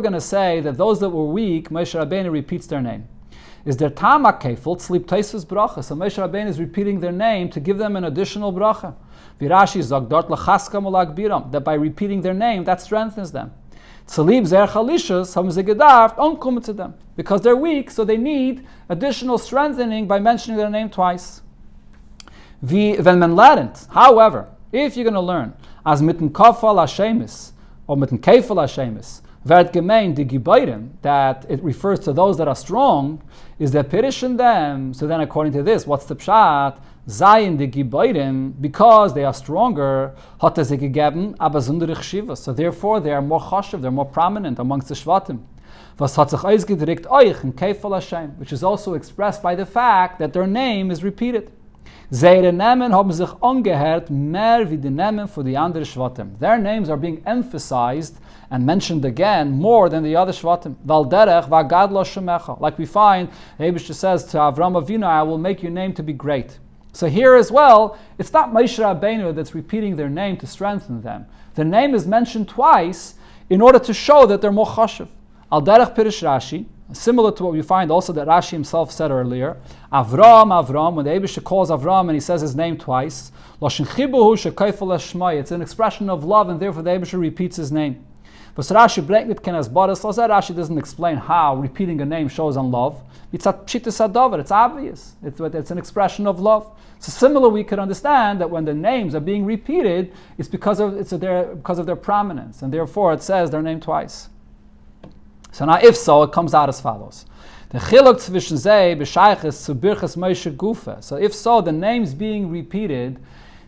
going to say that those that were weak, Moshe Rabbeinu repeats their name, is there tama kefil tzlip taisus bracha? So Moshe Rabbeinu is repeating their name to give them an additional bracha. Virashi zog dort lachaskam ulagbiram, that by repeating their name, that strengthens them. Tzalib zer chalishas ham ze gedarft onkum to them, because they're weak, so they need additional strengthening by mentioning their name twice. Wenn man lernt, however, if you're going to learn, as mitten kafal hashemis, or mitten kefal hashemis, werd gemein di gibayrim, that it refers to those that are strong, is the pirish in them. So then according to this, what's the pshat? Zayin di gibayrim, because they are stronger, hat ze gegeben, aber zunderich shiva. So therefore they are more chashiv, they're more prominent amongst the shvatim. Was hat sich ausgedrückt euch in kefal hashem, which is also expressed by the fact that their name is repeated. Zeire Namen haben sich angehört mehr wie die Namen für die andere Shvatim. Their names are being emphasized and mentioned again more than the other Shvatim. Val derech va gadlo shemecha. Like we find, Eibishter says to Avram Avinu, I will make your name to be great. So here as well, it's not Moshe Rabbeinu that's repeating their name to strengthen them. The name is mentioned twice in order to show that they're more chashiv. Al derech pirish Rashi, similar to what we find also that Rashi himself said earlier, Avram, when the Eibishter calls Avram and he says his name twice, it's an expression of love, and therefore the Eibishter repeats his name. But Rashi bringt nicht kein Asbaras, so Rashi doesn't explain how repeating a name shows on love. It's obvious. It's an expression of love. So similar, we could understand that when the names are being repeated, it's because of their prominence, and therefore it says their name twice. So now, if so, it comes out as follows. The chiluk zwischen zei b'shayches zu birchas Moshe gufa. So if so, the names being repeated,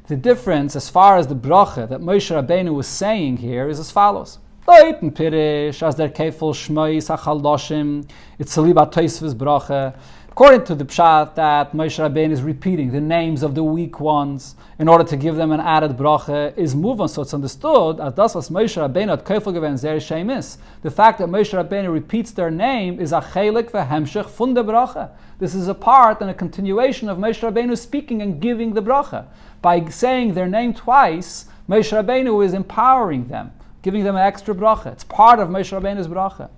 the difference as far as the bracha that Moshe Rabbeinu was saying here is as follows. Leiten pirish as der kefel shmois hachaloshim itzaliba toisves bracha. According to the pshat that Moshe Rabbeinu is repeating the names of the weak ones in order to give them an added bracha is moving. So it's understood as das was Moshe Rabbeinu at kefel gewen zer shemis. The fact that Moshe Rabbeinu repeats their name is a chelek v'hemshech fun de bracha. This is a part and a continuation of Moshe Rabbeinu speaking and giving the bracha. By saying their name twice, Moshe Rabbeinu is empowering them, giving them an extra bracha. It's part of Moshe Rabbeinu's bracha.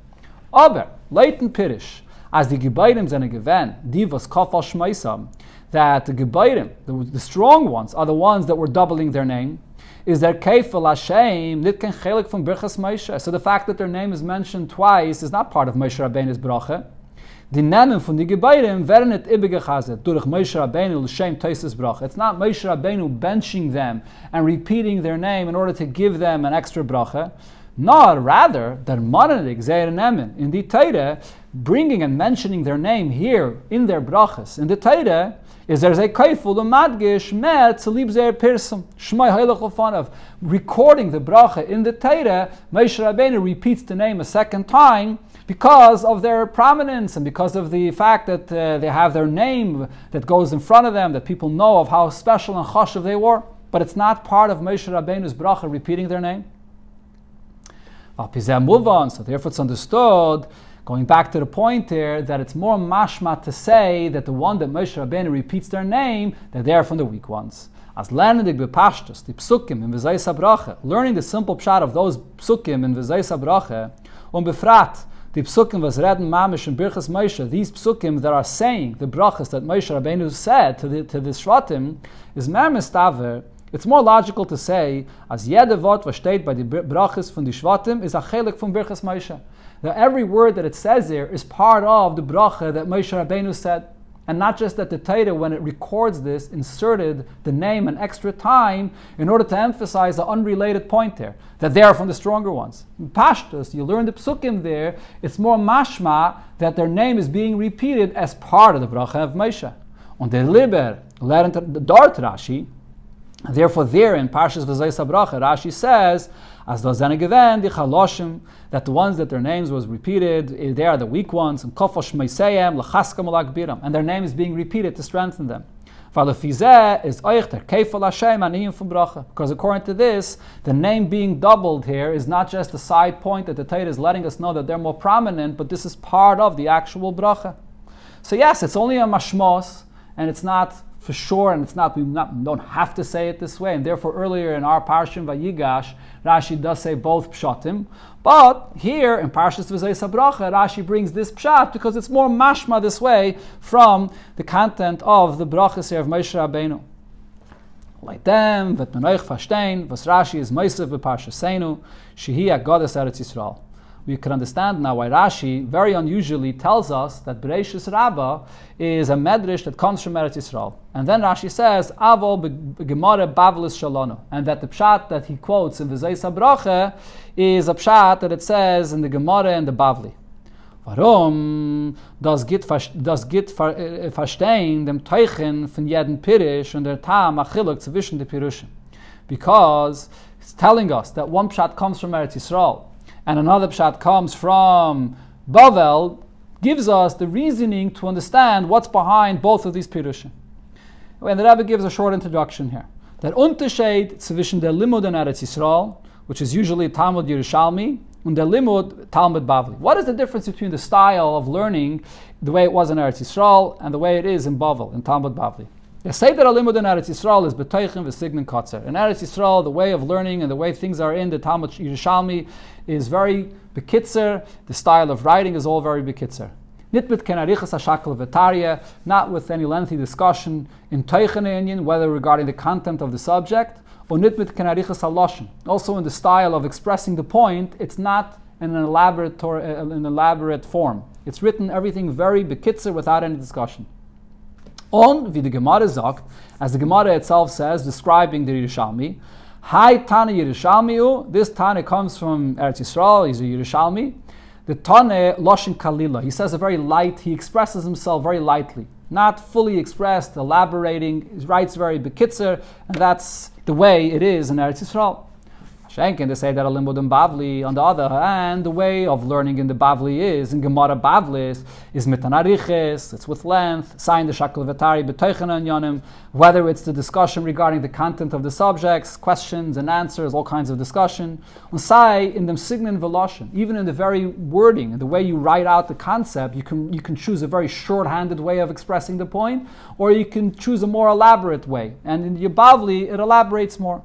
Aber leiten pirish. As the Gebairim zene gewen, die was kafal shmeisam, that the Gebairim, the strong ones, are the ones that were doubling their name, is their kefel Hashem, nit ken chelik from birchas Moshe. So the fact that their name is mentioned twice is not part of Moshe Rabbeinu's bracha. Die Namen von die Gebairim werden nicht ibegechazet durch Moshe Rabbeinu l'shem teises bracha. It's not Moshe Rabbeinu benching them and repeating their name in order to give them an extra bracha. Nor rather, der Manadig Zeir Nemen in the Torah, bringing and mentioning their name here in their brachas in the Torah, is there's a kaiful the madgish met tzalib zeir pirsum shmai haylach of recording the bracha in the Torah. Moshe Rabbeinu repeats the name a second time because of their prominence and because of the fact that they have their name that goes in front of them, that people know of how special and chashuv they were. But it's not part of Moshe Rabbeinu's bracha repeating their name. Move on. So therefore it's understood, going back to the point here, that it's more mashma to say that the one that Moshe Rabbeinu repeats their name, that they are from the weak ones. As learning the bepashtus, the psukim in v'zayis habracha, learning the simple pshat of those psukim in v'zayis habracha, befrat, the psukim was reden mamish and birchas Moshe, these psukim that are saying the brachas that Moshe Rabbeinu said to the shvatim, is mermis taver. It's more logical to say, as jede Wort was steht by the brachas von die Shvatim is a chelik from birchas Moshe. That every word that it says there is part of the bracha that Moshe Rabbeinu said, and not just that the Torah, when it records this, inserted the name an extra time in order to emphasize the unrelated point there, that they are from the stronger ones. In Pashtus, you learn the psukim there, it's more mashma that their name is being repeated as part of the bracha of Moshe. On the Liber, lernt the Dart Rashi, therefore, there in Parshas V'zayis HaBracha, Rashi says, "As do zene gewen die chaloshim," that the ones that their names was repeated, they are the weak ones, and kofal shmeiseyem l'chaskam ulagbiram, and their name is being repeated to strengthen them. V'alefizeh is oich der kefal Hashem aniyim from bracha, because according to this, the name being doubled here is not just a side point that the Torah is letting us know that they're more prominent, but this is part of the actual bracha. So yes, it's only a mashmos, and it's not for sure, and we don't have to say it this way, and therefore earlier in our Parshim Vayigash, Rashi does say both pshatim, but here in Parshas V'zayis HaBracha, Rashi brings this pshat because it's more mashma this way from the content of the brachas here of Moshe Rabbeinu. Like them, vet menoich verstehen, was Rashi is Moshe v'Parshasenu, shehi Agadas Eretz Yisrael. We can understand now why Rashi very unusually tells us that Bereishis Rabbah is a medrash that comes from Eretz Yisrael. And then Rashi says, Avol b'gemara bavlis shalonu. And that the pshat that he quotes in V'zayis HaBracha is a pshat that it says in the Gemara and the Bavli. Warum das git verstehen dem Teichen von jeden Pirish und der Tam achiluk zwischen the Pirushim? Because it's telling us that one pshat comes from Eretz Yisrael and another pshat comes from Bavel, gives us the reasoning to understand what's behind both of these Pirushim. And the Rabbi gives a short introduction here. That Unterschied zwischen der Limud and Eretz Yisrael, which is usually Talmud Yerushalmi, and der Limud Talmud Bavli. What is the difference between the style of learning, the way it was in Eretz Yisrael, and the way it is in Bavel, in Talmud Bavli? They say that a limud in Eretz Yisrael is b'toichin v'signin kotzer. In Eretz Yisrael, the way of learning and the way things are in the Talmud Yerushalmi is very bekitzer. The style of writing is all very bekitzer. Nit mit ken arichas hashakal v'tarya, not with any lengthy discussion in toichin inyan, whether regarding the content of the subject, und mit kein arichas haloshen. Also in the style of expressing the point, it's not in an elaborate form. It's written everything very bekitzer without any discussion. On, wie the Gemara sagt, as the Gemara itself says, describing the Yerushalmi, Hai Tana Yerushalmiu, this Tana comes from Eretz Yisrael, he's a Yerushalmi. The Tana Loshin Kalila, he says he expresses himself very lightly, not fully expressed, elaborating, he writes very bekitzer, and that's the way it is in Eretz Yisrael. Shenken, they say that a limud in Bavli, on the other hand, the way of learning in the Bavli is, in Gemara Bavlis, is mitanariches, it's with length, sign the shakal vetari b'toichen yonim, whether it's the discussion regarding the content of the subjects, questions and answers, all kinds of discussion. Unsai, in the signin veloshin, even in the very wording, in the way you write out the concept, you can choose a very short-handed way of expressing the point, or you can choose a more elaborate way. And in the Bavli, it elaborates more.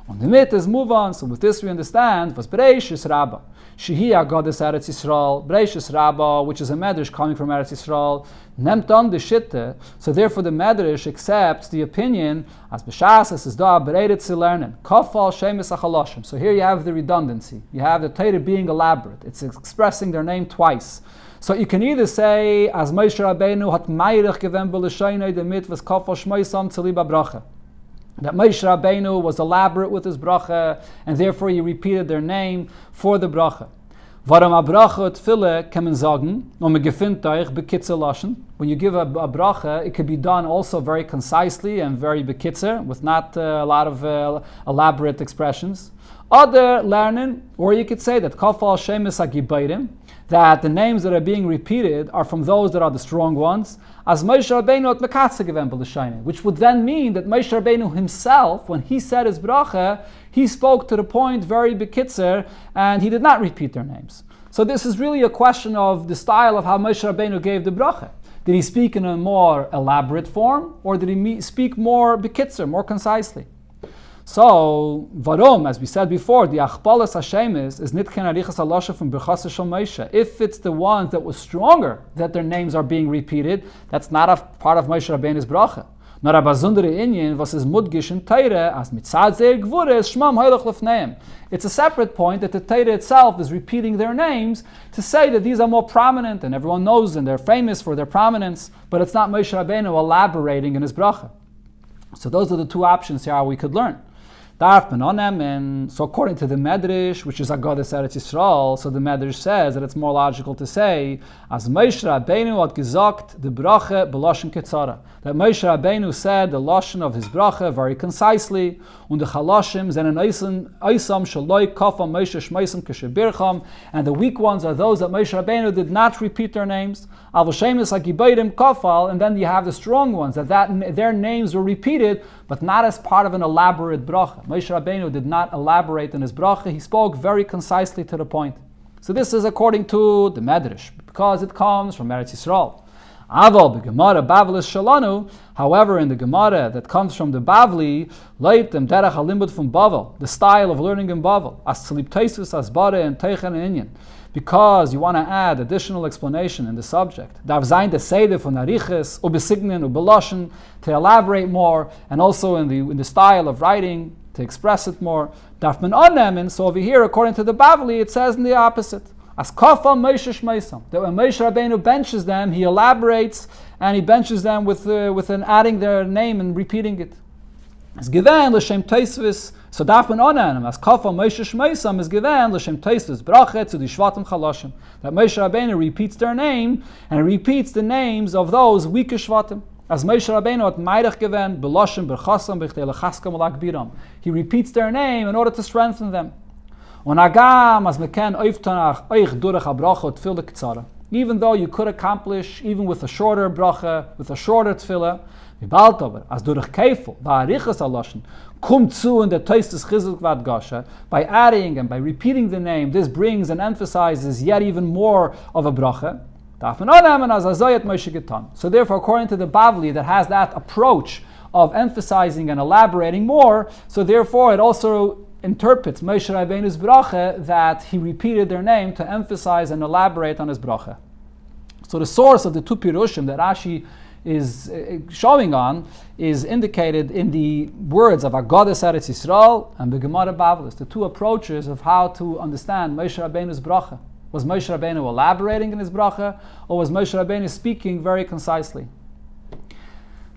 On the mitzvahs move on. So with this we understand was Bereishis Rabbah. Shehi Goddess Eretz Yisrael. Bereishis Rabbah, which is a medrash coming from Eretz Yisrael, nemt on the shitte. So therefore the medrash accepts the opinion as b'shas es da bereidet zu lernen. Kafal shemes achaloshim. So here you have the redundancy. You have the Torah being elaborate. It's expressing their name twice. So you can either say as Moshe Rabbeinu hat meirich gewen b'leshaynei the mitzvahs kafal shmeisam tzeliba bracha. That Moshe Rabbeinu was elaborate with his bracha, and therefore he repeated their name for the bracha. Varam a bracha tfile kemen sagen, me gefindt euch bekitzer laschen. When you give a bracha, it could be done also very concisely and very bekitzer, with not a lot of elaborate expressions. Other learning, or you could say that kafal shemes agibairim, that the names that are being repeated are from those that are the strong ones, as Moshe Rabbeinu at mekatze gewen b'leshayne, which would then mean that Moshe Rabbeinu himself, when he said his bracha, he spoke to the point very bekitzer, and he did not repeat their names. So this is really a question of the style of how Moshe Rabbeinu gave the bracha. Did he speak in a more elaborate form, or did he speak more bekitzer, more concisely? So, varom, as we said before, the achpalas hashemis is nit ken arichas halosha from berchas shel Moshe. If it's the ones that was stronger that their names are being repeated, that's not a part of Moshe Rabbeinu's bracha. Nor a bazundere inyan was is mudgish in Torah as mitzad zeir gvures shmam hoylach lefneim. It's a separate point that the Torah itself is repeating their names to say that these are more prominent and everyone knows and they're famous for their prominence, but it's not Moshe Rabbeinu elaborating in his bracha. So those are the two options here how we could learn. And so according to the Medrash, which is Agodas Eretz Yisrael, so the Medrash says that it's more logical to say, as Moshe Rabbeinu had gesagt, the bracha b'loshen ketzara. That Moshe Rabbeinu said the loshen of his bracha very concisely, und the chaloshim zenen oisam shaloi kafa Moshe shmeisam k'shebircham, and the weak ones are those that Moshe Rabbeinu did not repeat their names. Avoshemis hagibaydim kafal, and then you have the strong ones that their names were repeated, but not as part of an elaborate bracha. Moshe Rabbeinu did not elaborate in his bracha. He spoke very concisely to the point. So this is according to the Medrash, because it comes from Eretz Yisrael. Aval b'Gemara Bavlis Shalanu. However, in the Gemara that comes from the Bavli, leitem derech halimud from Bavel, the style of learning in Bavel, as tzilip teisus as bare and teichen inyan, because you want to add additional explanation in the subject. Darf sein the seder von ariches ubesignen ubeloshen, to elaborate more, and also in the style of writing to express it more. Darf man annehmen. So over here, according to the Bavli, it says in the opposite. As kafal Moshe shmeisam, that when Moshe Rabbeinu benches them, he elaborates and he benches them with an adding their name and repeating it. As given l'shem teisvis, so darf man onanim. As kafal Moshe shmeisam is given l'shem teisvis bracha to the shvatim chaloshim. That Moshe Rabbeinu repeats their name and repeats the names of those weaker shvatim. As Moshe Rabbeinu at meirach given b'loshem berchasam b'chtei lechaskam l'akbiram. He repeats their name in order to strengthen them. Even though you could accomplish even with a shorter bracha, with a shorter tefillah, by adding and by repeating the name, this brings and emphasizes yet even more of a bracha. So therefore, according to the Bavli that has that approach of emphasizing and elaborating more, so therefore it also interprets Moshe Rabbeinu's bracha that he repeated their name to emphasize and elaborate on his bracha. So the source of the two pirushim that Rashi is showing on is indicated in the words of Agadas Eretz Yisrael and the Gemara Bavlis, the two approaches of how to understand Moshe Rabbeinu's bracha. Was Moshe Rabbeinu elaborating in his bracha, or was Moshe Rabbeinu speaking very concisely?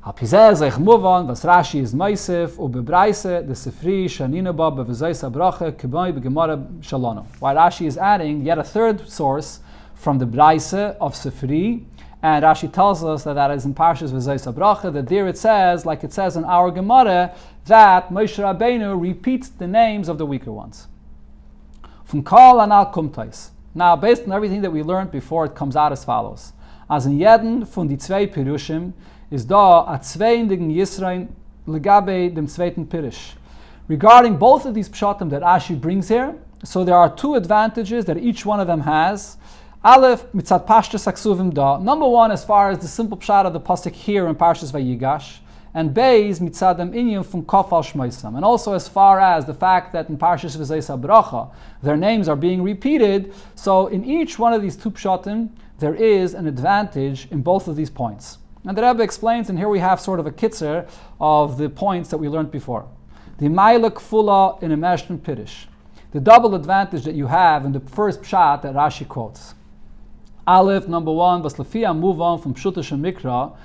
Hapizeh zeich muvan was Rashi is meisef ubebraise the sefri shanina ba bevezeis bracha kibay begemara shalano. Why Rashi is adding yet a third source from the braise of sefri, and Rashi tells us that is in Parshas Vezeis bracha, that there it says, like it says in our Gemara, that Moshe Rabbeinu repeats the names of the weaker ones. From Kal anal kumtais. Now, based on everything that we learned before, it comes out as follows. As in jeden von die zwei Pirushim is da a zweiendigen Yisrael legabe dem zweiten Pirush. Regarding both of these pshatim that Rashi brings here, so there are two advantages that each one of them has. Aleph mitzat pashtus aksuvim da. Number one, as far as the simple pshat of the pasuk here in Parshas Vayigash, and Beis mitzadam inyum from kafal shmoisam. And also as far as the fact that in Parshas V'zeis HaBracha their names are being repeated, so in each one of these two pshatim there is an advantage in both of these points. And the Rabbi explains, and here we have sort of a kitzer of the points that we learned before. The Maila Kfula in a Meshton Piddish. The double advantage that you have in the first pshat that Rashi quotes. Aleph, number one, was Lafia move on from Pshutish and Mikra,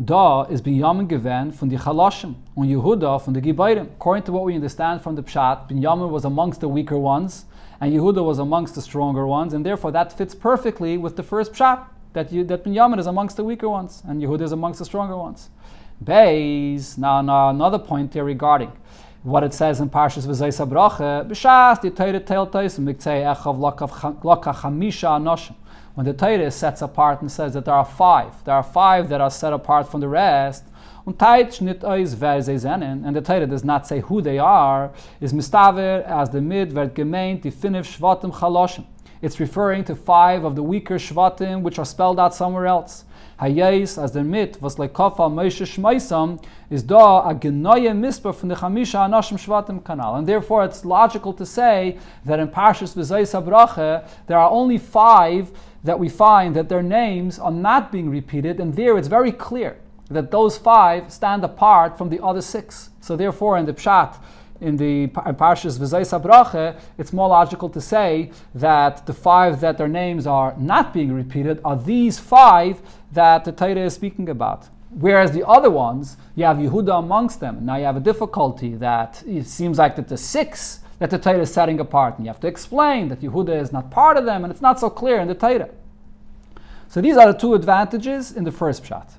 da is Binyamin gewen von the Chalashim, und Yehuda von the Gibairim. According to what we understand from the pshat, Binyamin was amongst the weaker ones, and Yehuda was amongst the stronger ones, and therefore that fits perfectly with the first pshat, that Binyamin is amongst the weaker ones, and Yehuda is amongst the stronger ones. Beis, now another point here regarding what it says in Parshas V'zeis HaBracha, B'shas, the Torah tells Miktzei Echav Laka Chamisha Anoshim. When the Torah sets apart and says that there are five that are set apart from the rest, and the Torah does not say who they are, is mistaver as the mid werd gemeint die fünf shvatim chaloshim. It's referring to five of the weaker shvatim which are spelled out somewhere else. Hayes as the mit was like kafal Moshe shmeisam is da a genoye misper from the chamisha anoshim shvatim kanal, and therefore it's logical to say that in Parshas V'zeis HaBracha there are only five that we find that their names are not being repeated, and there it's very clear that those five stand apart from the other six. So therefore in the pshat, in Parshas V'zeis HaBracha, it's more logical to say that the five that their names are not being repeated are these five that the Torah is speaking about. Whereas the other ones, you have Yehuda amongst them. Now you have a difficulty that it seems like that the six that the Torah is setting apart, and you have to explain that Yehuda is not part of them, and it's not so clear in the Torah. So these are the two advantages in the first pshat.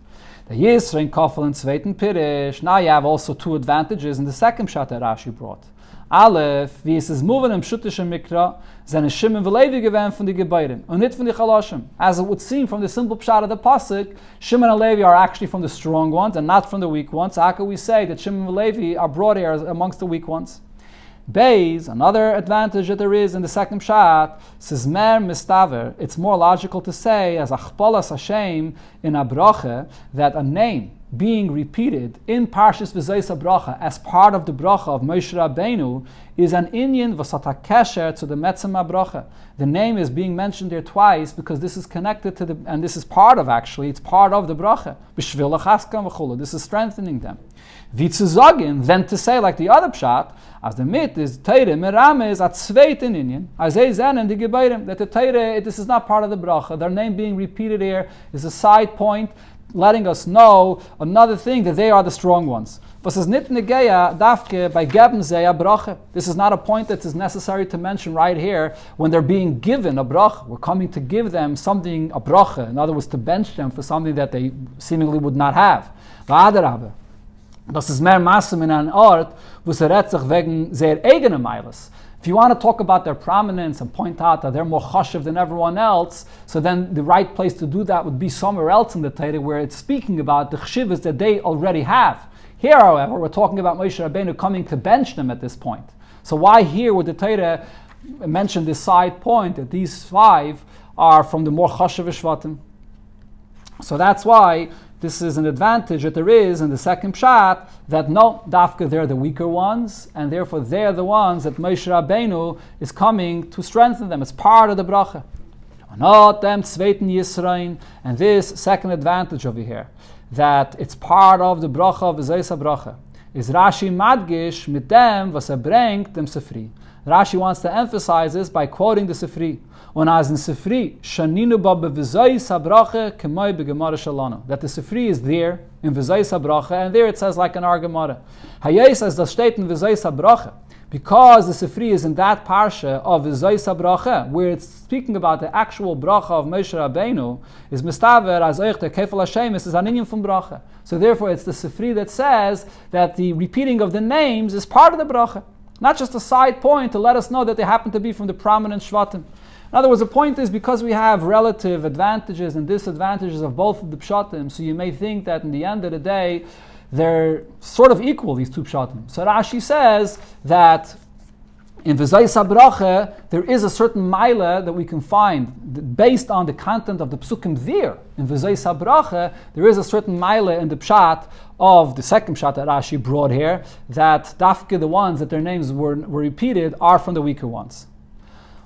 The Yisrein Kafel and Zweiten Pirish. Now you have also two advantages in the second pshat that Rashi brought. Aleph, wie es ist moving im Schuttische Mikra, seine Shimon v'Levi gewähnt von die Gebeirim, und nicht von die Chalashim. As it would seem from the simple pshat of the pasuk, Shimon and Levi are actually from the strong ones and not from the weak ones. So how can we say that Shimon and Levi are brought here amongst the weak ones? Beis, another advantage that there is in the second pshat, Sizmer Mistaver, it's more logical to say, as Achpalas Hashem in a bracha, that a name being repeated in Parshas V'zeis HaBracha as part of the bracha of Moshe Rabbeinu is an inyan v'sata kesher to the Metzem HaBracha. The name is being mentioned there twice because this is connected to and this is part of it's part of the bracha. B'shvil l'chaskam v'chulu. This is strengthening them. V'tzuzagin, then to say like the other pshat, as the mit is Torah meramez at zweiten inyan, as zen and the gebeirim, that the Torah, this is not part of the bracha. Their name being repeated here is a side point, letting us know another thing, that they are the strong ones. This is not a point that is necessary to mention right here when they're being given a bracha. We're coming to give them something, a bracha. In other words, to bench them for something that they seemingly would not have. Das ist mehr Maße in einem Ort, wo sie redet sich wegen sehr eigenen Meiles. If you want to talk about their prominence and point out that they're more chashiv than everyone else, so then the right place to do that would be somewhere else in the Torah where it's speaking about the chshivas that they already have. Here, however, we're talking about Moshe Rabbeinu coming to bench them at this point. So why here would the Torah mention this side point that these five are from the more chashiv shvatim? So that's why this is an advantage that there is in the second pshat, that no, dafka, they're the weaker ones, and therefore they're the ones that Moshe Rabbeinu is coming to strengthen them. It's part of the bracha. Not them zweiten Yisrain, and this second advantage over here, that it's part of the bracha of V'zayis HaBracha, is Rashi madgish mit dem was bringt dem Sifri. Rashi wants to emphasize this by quoting the Sifri. Und as in Sifri, shaninu ba b'v'zayis HaBracha k'moi b'gemara shalano. That the Sifri is there in V'zayis HaBracha, and there it says like in our Gemara. Hayes as das steht in V'zayis HaBracha. Because the Sifri is in that parsha of V'zayis HaBracha, where it's speaking about the actual bracha of Moshe Rabbeinu, is mistaver as oich the kefal Hashem is an inyan from bracha. So therefore it's the Sifri that says that the repeating of the names is part of the bracha. Not just a side point to let us know that they happen to be from the prominent Shvatim. In other words, the point is because we have relative advantages and disadvantages of both of the Pshatim, so you may think that in the end of the day, they're sort of equal, these two pshatim. So Rashi says that in V'zayis HaBracha, there is a certain maila that we can find based on the content of the psukim there. In V'zayis HaBracha, there is a certain maila in the pshat of the second pshat that Rashi brought here, that dafke, the ones that their names were repeated, are from the weaker ones.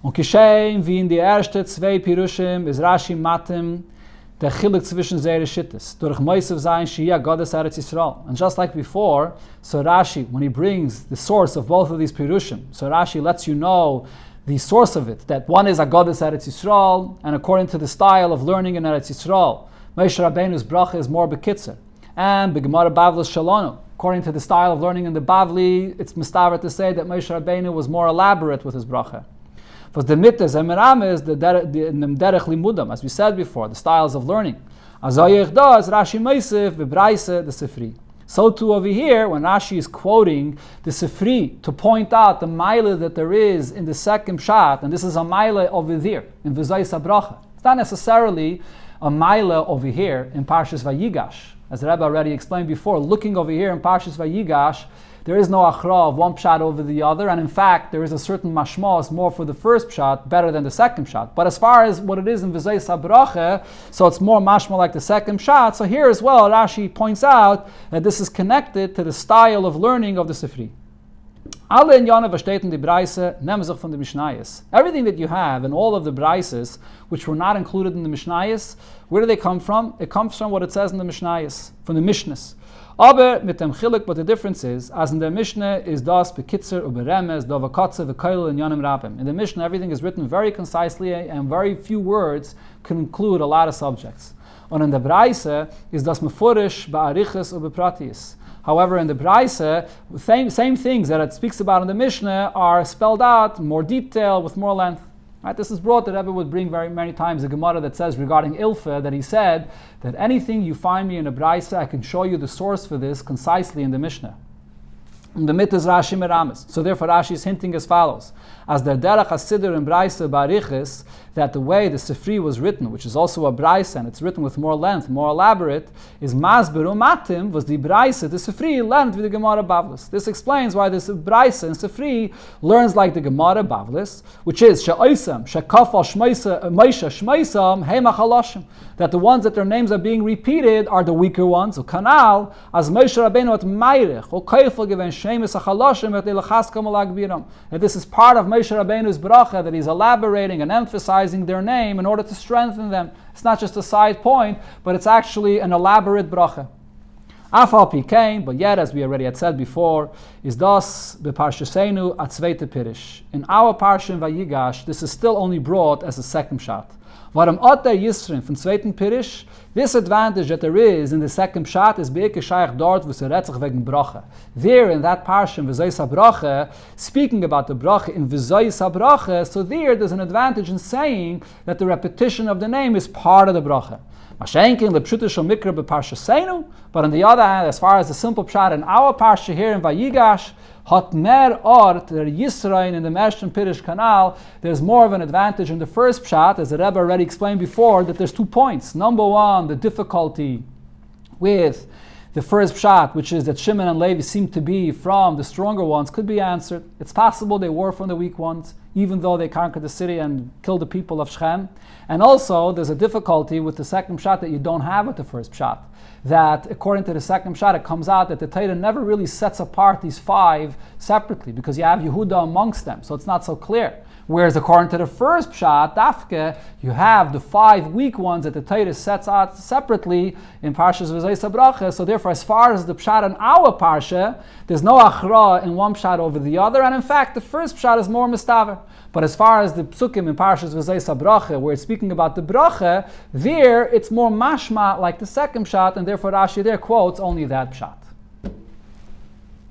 Und kishem, wie in die erste zwei Pirushim, is Rashi matim, der Chelek zwischen seire Shittas, durch Moisev sein Shia Godes Eretz Yisrael. And just like before, so Rashi, when he brings the source of both of these Pirushim, so Rashi lets you know the source of it, that one is a Godes Eretz Yisrael, and according to the style of learning in Eretz Yisrael, Moshe Rabbeinu's bracha is more bekitzer, and B'Gemara Bavli's Shalonu. According to the style of learning in the Bavli, it's mistaver to say that Moshe Rabbeinu was more elaborate with his bracha. Was the mitzvah emerame is the derech limudam, as we said before, the styles of learning. As Rashi Meisif bebraise the Sifri. So too over here, when Rashi is quoting the Sifri to point out the maila that there is in the second pshat, and this is a maila over there in V'zayis HaBracha. It's not necessarily a maila over here in Parshas Vayigash, as the Rabbi already explained before. Looking over here in Parshas Vayigash, there is no achra of one pshat over the other, and in fact, there is a certain mashmos more for the first pshat, better than the second pshat. But as far as what it is in V'zayis HaBracha, so it's more mashma like the second pshat. So here as well, Rashi points out that this is connected to the style of learning of the Sifri. Alle in Yonah versteten die Breise, nehmen sich von the Mishnayos. Everything that you have in all of the Breises, which were not included in the Mishnayos, where do they come from? It comes from what it says in the Mishnayos, from the Mishnahs. Aber mit dem Chelek, but the difference is, as in the Mishnah is das bekitzer uberemez, dovakotze v'koil in Yonim Rabim. In the Mishnah, everything is written very concisely, and very few words can include a lot of subjects. And in the Breise is das mefurish ba'ariches ubepratis. However, in the Breise, same things that it speaks about in the Mishnah are spelled out in more detail with more length. Right, this is brought that Rabbi would bring very many times a Gemara that says regarding Ilfa that he said that anything you find me in a Braisa, I can show you the source for this concisely in the Mishnah. In the mit is Rashi meramis. So therefore Rashi is hinting as follows. As der derech hasidur in Braisa barichis, that the way the Sifri was written, which is also a Braisa, and it's written with more length, more elaborate, is masberu matim, was the Braisa, the Sifri learned with the Gemara Bavlis. This explains why this Braisa and Sifri learns like the Gemara Bavlis, which is she'oisam, she'kafal shmeisa, meisha shmeisam, heimach haloshim, that the ones that their names are being repeated are the weaker ones, or kanal, as Moshe Rabbeinu at Meirich, or Keifel given shemis haloshim et elachaskom alagbiram. That this is part of Moshe Rabbeinu's bracha, that he's elaborating and emphasizing their name in order to strengthen them. It's not just a side point, but it's actually an elaborate bracha. Afal pikein, but yet, as we already had said before, is das beparshasenu at zweite pirish. In our parsha in Vayigash, this is still only brought as a second shot. Warum Oster Yisrin von zweiten Pirish, this advantage that there is in the second pshat is beike shaykh dort wo se redt sich wegen bracha. There in that parsha in V'zayis HaBracha, speaking about the bracha in V'zayis HaBracha, so there's an advantage in saying that the repetition of the name is part of the bracha. Mashenkin lepshuta shel mikra beparshasenu, but on the other hand, as far as the simple pshat in our parsha here in Vayigash, hat mer ort der Yisrael in the Mershon Pirish Canal, there's more of an advantage in the first pshat, as the Rebbe already explained before, that there's 2 points. Number one, the difficulty with the first pshat, which is that Shimon and Levi seem to be from the stronger ones, could be answered. It's possible they were from the weak ones, even though they conquered the city and killed the people of Shechem. And also, there's a difficulty with the second pshat that you don't have with the first pshat. That according to the second pshat, it comes out that the Torah never really sets apart these 5 separately, because you have Yehuda amongst them, so it's not so clear. Whereas according to the first pshat, dafke, you have the 5 weak ones that the Torah sets out separately in Parshas V'zayis HaBracha. So therefore, as far as the pshat in our parsha, there's no achra in one pshat over the other, and in fact, the first pshat is more mistaver. But as far as the psukim in Parshas V'zayis HaBracha, where it's speaking about the bracha, there it's more mashma like the second pshat, and therefore Rashi there quotes only that pshat.